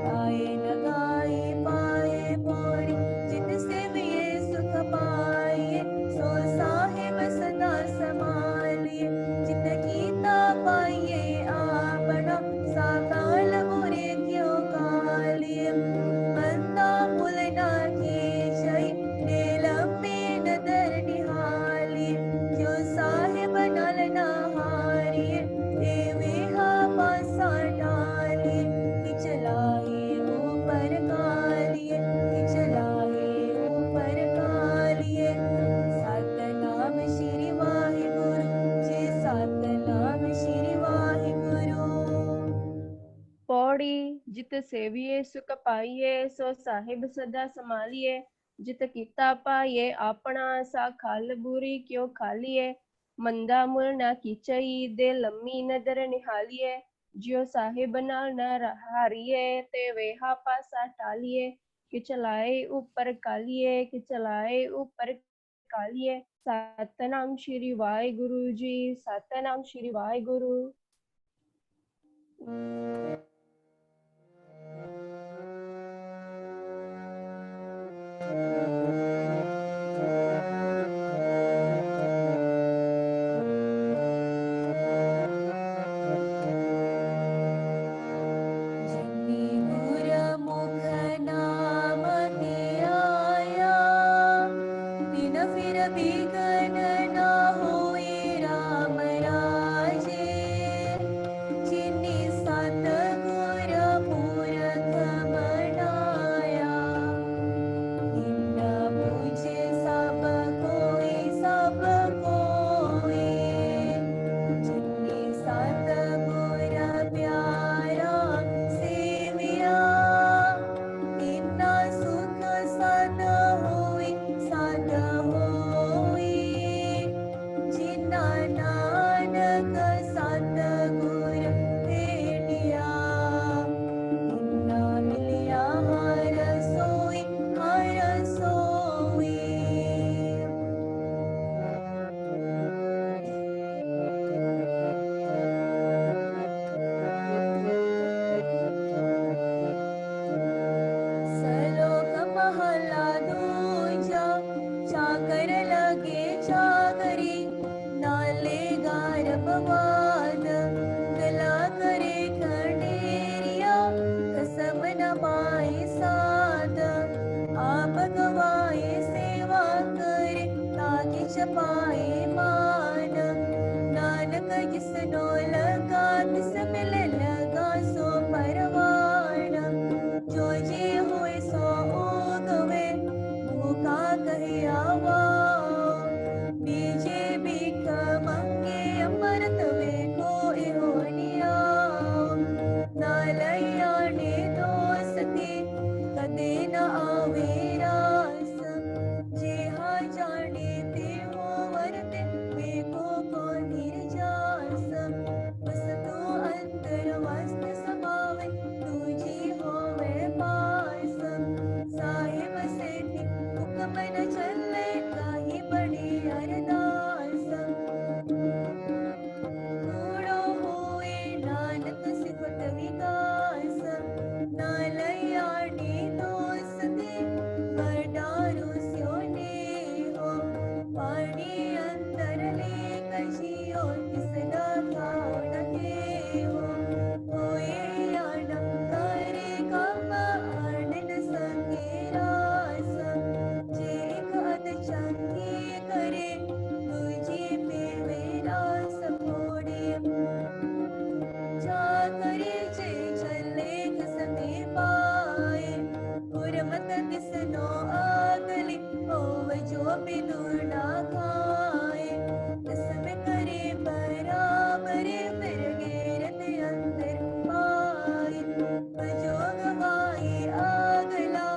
ਪਾਏ ਨ ਗਾਈ ਪਾਏ ਪੌੜੀ। ਜਿਤ ਸੇਵੀਏ ਸੁਖ ਪਾਈਏ, ਸੋ ਸਾਹਿਬ ਸਦਾ ਸੰਭਾਲੀਏ। ਜਿਤ ਕੀਤਾ ਪਾਈਏ ਆਪਣਾ, ਸਾਕਾਲ ਬੁਰੇ ਕਿਉ ਕਾਲੀਏ। ਮੰਦਾ ਭੁਲ ਨਾ ਕੀਜਈ, ਨੇ ਲੰਬੀ ਨਦਰ ਨਿਹਾਲੀਏ। ਕਿਉ ਸਾਹਿਬ ਨਲ ਨਾ ਹਾਰੀਏ, ਏਵੇਂ ਹਾਂ ਪਾਸਾ ਡਾਲੀਏ। ਕਿਛ ਲਾਹੇ ਊਪਰ ਕਾਲੀਏ, ਕਿਛ ਲਾਹੇ ਊਪਰ ਕਾਲੀਏ। ਸਤਨਾਮ ਸ਼੍ਰੀ ਵਾਹਿਗੁਰੂ ਜੀ, ਸਤਨਾਮ ਸ਼੍ਰੀ ਵਾਹਿਗੁਰੂ। ਪੌੜੀ। ਜਿਤ ਸੇਵੀਏ ਸੁਖ ਪਾਈਏ, ਸੋ ਸਾਹਿਬ ਸਦਾ ਸੰਭਾਲੀਏ। ਜਿਤ ਕੀਤਾ ਪਾਈਏ ਆਪਣਾ, ਸਾ ਖਲ ਬੁਰੀ ਕਿਉ ਖਾਲੀਏ। ਮੰਦਾ ਮੁਲ ਨਾ ਕੀਚਈ, ਦੇ ਲੰਮੀ ਨਦਰ ਨਿਹਾਲੀਏ। ਜਿਉ ਸਾਹਿਬ ਨਾਲ ਨਾ ਹਾਰੀਏ, ਤੇ ਵੇਹਾ ਪਾਸਾ ਟਾਲੀਏ। ਕਿਛ ਲਾਏ ਉੱਪਰ ਕਾਲੀਏ, ਕਿਛ ਲਾਏ ਉੱਪਰ ਕਾਲੀਏ। ਸਤਨਾਮ ਸ਼੍ਰੀ ਵਾਹਿਗੁਰੂ ਜੀ, ਸਤਨਾਮ ਸ਼੍ਰੀ ਵਾਹਿਗੁਰੂ। ਜਿਨੀ ਗੁਰਮੁਖ ਨਾਮ ਧਿਆਇਆ, ਤਿਨ ਫਿਰ ਬਿਘਨ ਨਾ ਹੋਏ ਰਾਮ ਰਾਜੇ। ਜਿਨੀ ਸਤਿਗੁਰ ਪੁਰਖ ਬਣਾਇਆ, ਤਿਨ ਬੁਝੇ ਸਭ ਕੋਈ, ਸਭ ਕੋਈ। ਜਿਨੀ ਸਤਿਗੁਰ ਪਿਆਰਾ ਸੇਵਿਆ, ਤਿਨਾ ਸੁਖ ਸਦ ਹੋਈ, ਸਦ ਹੋਈ। ਜਿਨਾ ਨਾਨਕ ਸਤਿਗੁਰ ਭੇਟਿਆ, ਤਿਨਾ ਮਿਲਿਆ ਹਰ ਸੋਈ, ਹਰ ਸੋਈ। ਸਲੋਕ ਮਹਲਾ ਦੂਜਾ। ਚਾਕਰ ਲਗੇ ਚਾਕਰੀ, ਨਾਲੇ ਗਾਰਬਵਾਦ। ਗਲਾ मान। नानक जिसनो लगा तिस मिल लगा सो परवान। जो जी हुए सो गवे भूखा कहियावा। बीजे बिक मंगे अमृत वे को इहोनिया। नालयाने दोस्ती कदे न आवे रास। जेहा जाने ते हो वरते वे को निर्जास। वस्तु अंतर वस्त समावे तुझी होवे पास। साहिब सेठी हुक्म न चले काहि बड़ी अरदास। कूड़ो होए नानक सिफत विकास। नालयाने दोस्ती बडारो स्योने हो। पानी अंतर ले कजियो तिसदा काउनते हो। होए आना करे कम आनन संगे रास। जे एक अध चंगी करे तुझी पेवे रास फोड़े। जा करे जे चले कसमे पाए। गुरमत तिसनो आगली होव जो बिदुर ना खाए। तिसमें करे बराबरे फिर गेरत अंदर पाए। जो गवाए आगला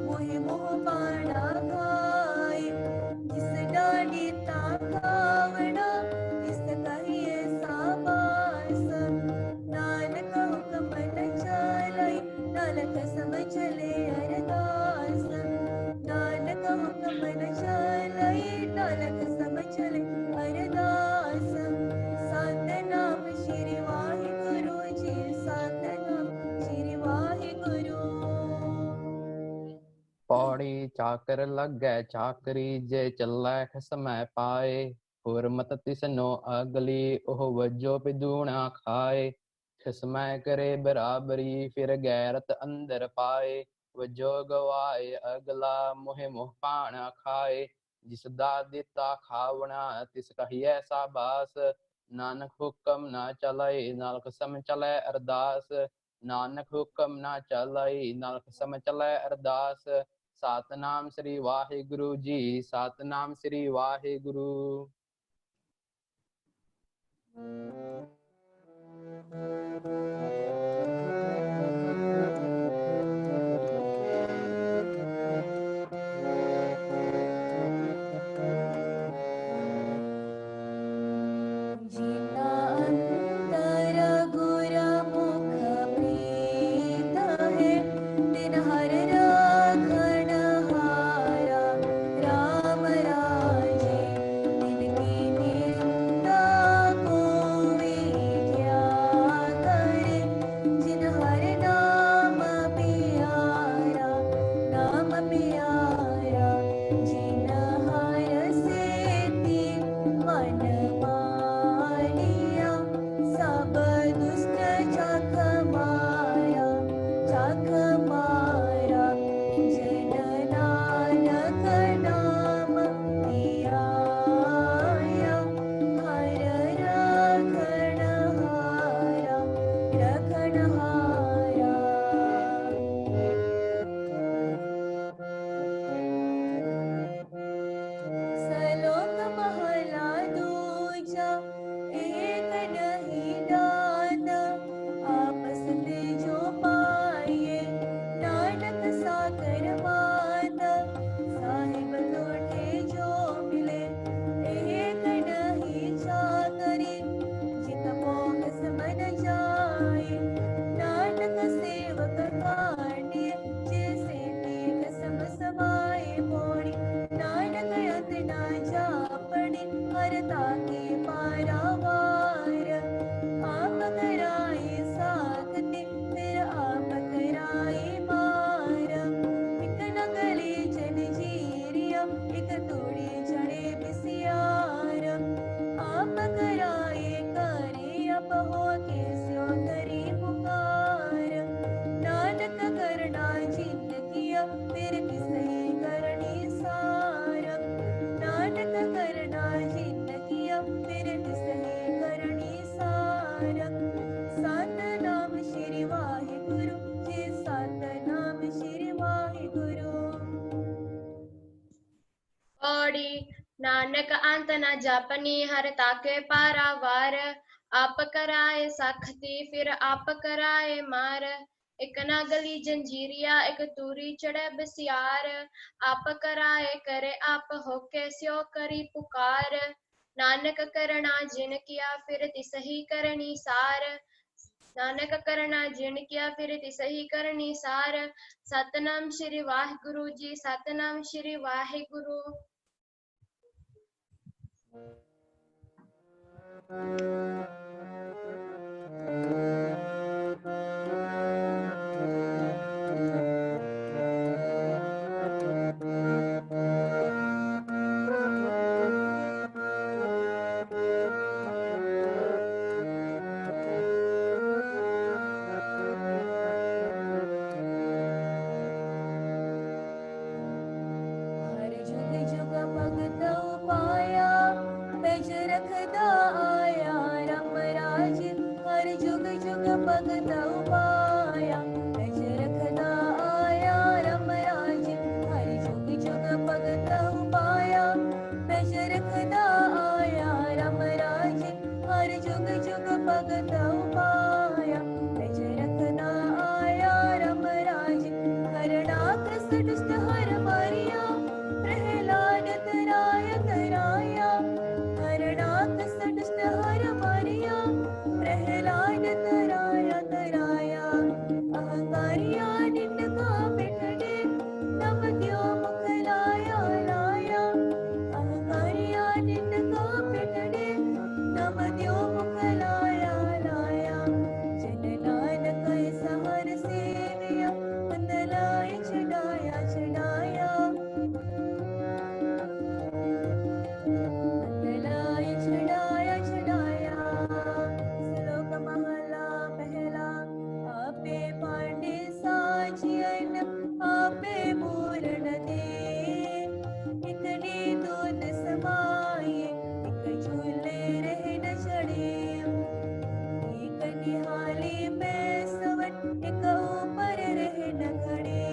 मोहि मोह पाना खाए। जिस डाडी ताकावना तिस कहिए साबास। नानक हुक्म न चलाई नानक सम चले अरदास। नानक हुक्म न चलाई नानक सम चले अरदास। सतनाम श्री वाहिगुरु जी सतनाम श्री वाहिगुरु। पौड़ी चाकर लगै चाकरी जे चलै खसमै पाए। हुरमत तिसनो अगली ओह वजो पिदूना खाए। खसमै करे बराबरी फिर गैरत अंदर पाए। वजो गवाए अगला मोहे मोह पाना खाए। जिस दा दिता खावना तिस कहिए साबास। नानक हुक्म ना चलाई नानक सम चलै अरदास। नानक हुक्म ना चलाई नानक सम चलै अरदास। सतनाम श्री वाहिगुरु जी सतनाम श्री वाहिगुरु। जीता अंतर गुर मुख प्रीत है। दिन हर राखण हारा राम राजे। तिनकी निंदा को क्या करे। जिन हर नाम प्यारा नाम प्यारा। जिन हर सेति मन मानिया। सब दुष्ट चख मारा चख मारा। जन नानक नाम पियाया। हर रखण हारा रखण हारा। सलोक महला दूजा एक नहीं डात। आपस में जो पाए नानक साकर बात। साहिब लौटे जो मिले एक नहीं चाकरी। जित मोह समन जाए नानक सेवक कांडिय। जैसे तेग सम समाए मोड़ी नानक अंत ना जापड़े। हरता के पारावार आप कराए साखते फिर आप कराए मार। एक न गले जन जीरिया एक तोड़े चढ़े बिसियार। आप कराए करे अब हो के स्यो करी पुकार। नानक करना जिंदगिया फिर किसे करनी सार। नानक करना जिंदगिया नानक अंत न जापनी हर ताके पारावार आप कराए सख्ती फिर आप कराए मार एक ना गली जंजीरिया एक तूरी चढ़े बसियार आप कराए करे आप होके स्यो करी पुकार नानक करना जिन किया फिर तिसही करनी सार नानक करना जिन किया फिर तिसही करनी सार सतनाम श्री वाहिगुरु जी सतनाम श्री वाहिगुरु हर जुग जुग भगत पाया पेज रखदा आया राम राज हर जुग जुग भगत पाया पेज रखदा आया राम राज हर जुग जुग भगत पाया पेज रखदा आया राम राज हर जुग जुग भगत पाया पेज रखदा आया राम राज करना कृष्ण दुष्ट हर मारिया प्रहलाद तराया हरणा कृष्ण दुष्ट हर मारिया प्रहलाद तराया अहंकारिया निंद का बिठड़े नम क्यों मुख लाया अहंकारिया निंद का बिठड़े नम क्यों मुख लाया जन नानक सहर सेविया बंदलाय छड़ाया बंदलाय छड़ाया श्लोक महला पहला आपे पांडे साजियन आपे पूर्ण दे इतने दूत समाये एक झूले रह न चढ़े एक निहाली में सवन एक ऊपर रह न खड़े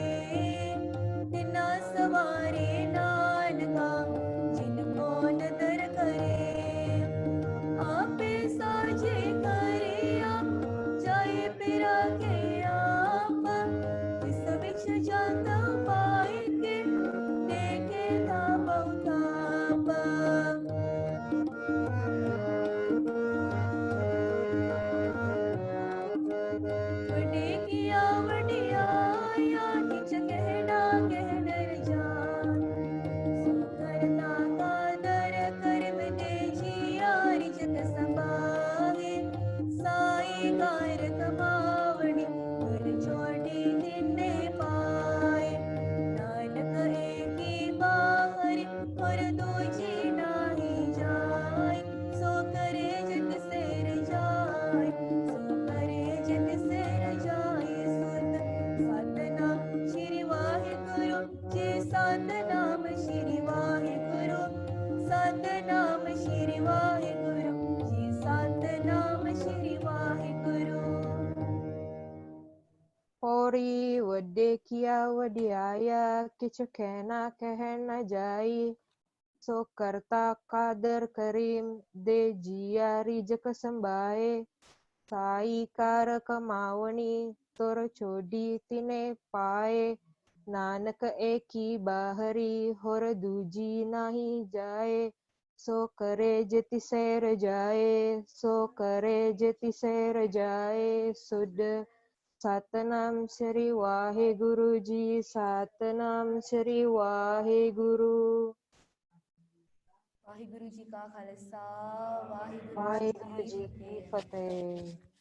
तिना सवारे नानका जिनको नदर करे आपे साजे करे आप जाए पिरा के आप इस विक्ष जाता पाए के देखे ताप वडे किया वडियाया किच कहना कहनर जान सुकरता कादर करम दे जियारी जग संभागे साई कार कमावड़ी गुर छोड़ी जिन्ने पाए नानक एकी बाहर और दूजी नाही जाय सो करे जग सेर जाय सो करे जग सेर जाय सुन सतनाम श्री वाहिगुरु जी सतनाम श्री वाहिगुरु सतनाम श्री वाहिगुरु जी सतनाम श्री वाहिगुरु पौड़ी वड्डे किया वडियाया किच कहना कह न जाई सो करता कादर करीम दे जिया रिजक संभाए साई कार कमावणी तुर छोड़ी तिने पाए नानक एकी बाहरी होर दूजी नाही जाए सो करे जिति सैर जाए सो करे जिति सैर जाए सुध सतनाम श्री वाहिगुरु जी सतनाम श्री वाहिगुरु वाहिगुरु जी का खालसा वाहिगुरु जी वाहिगुरु की जी की फतेह फतेह।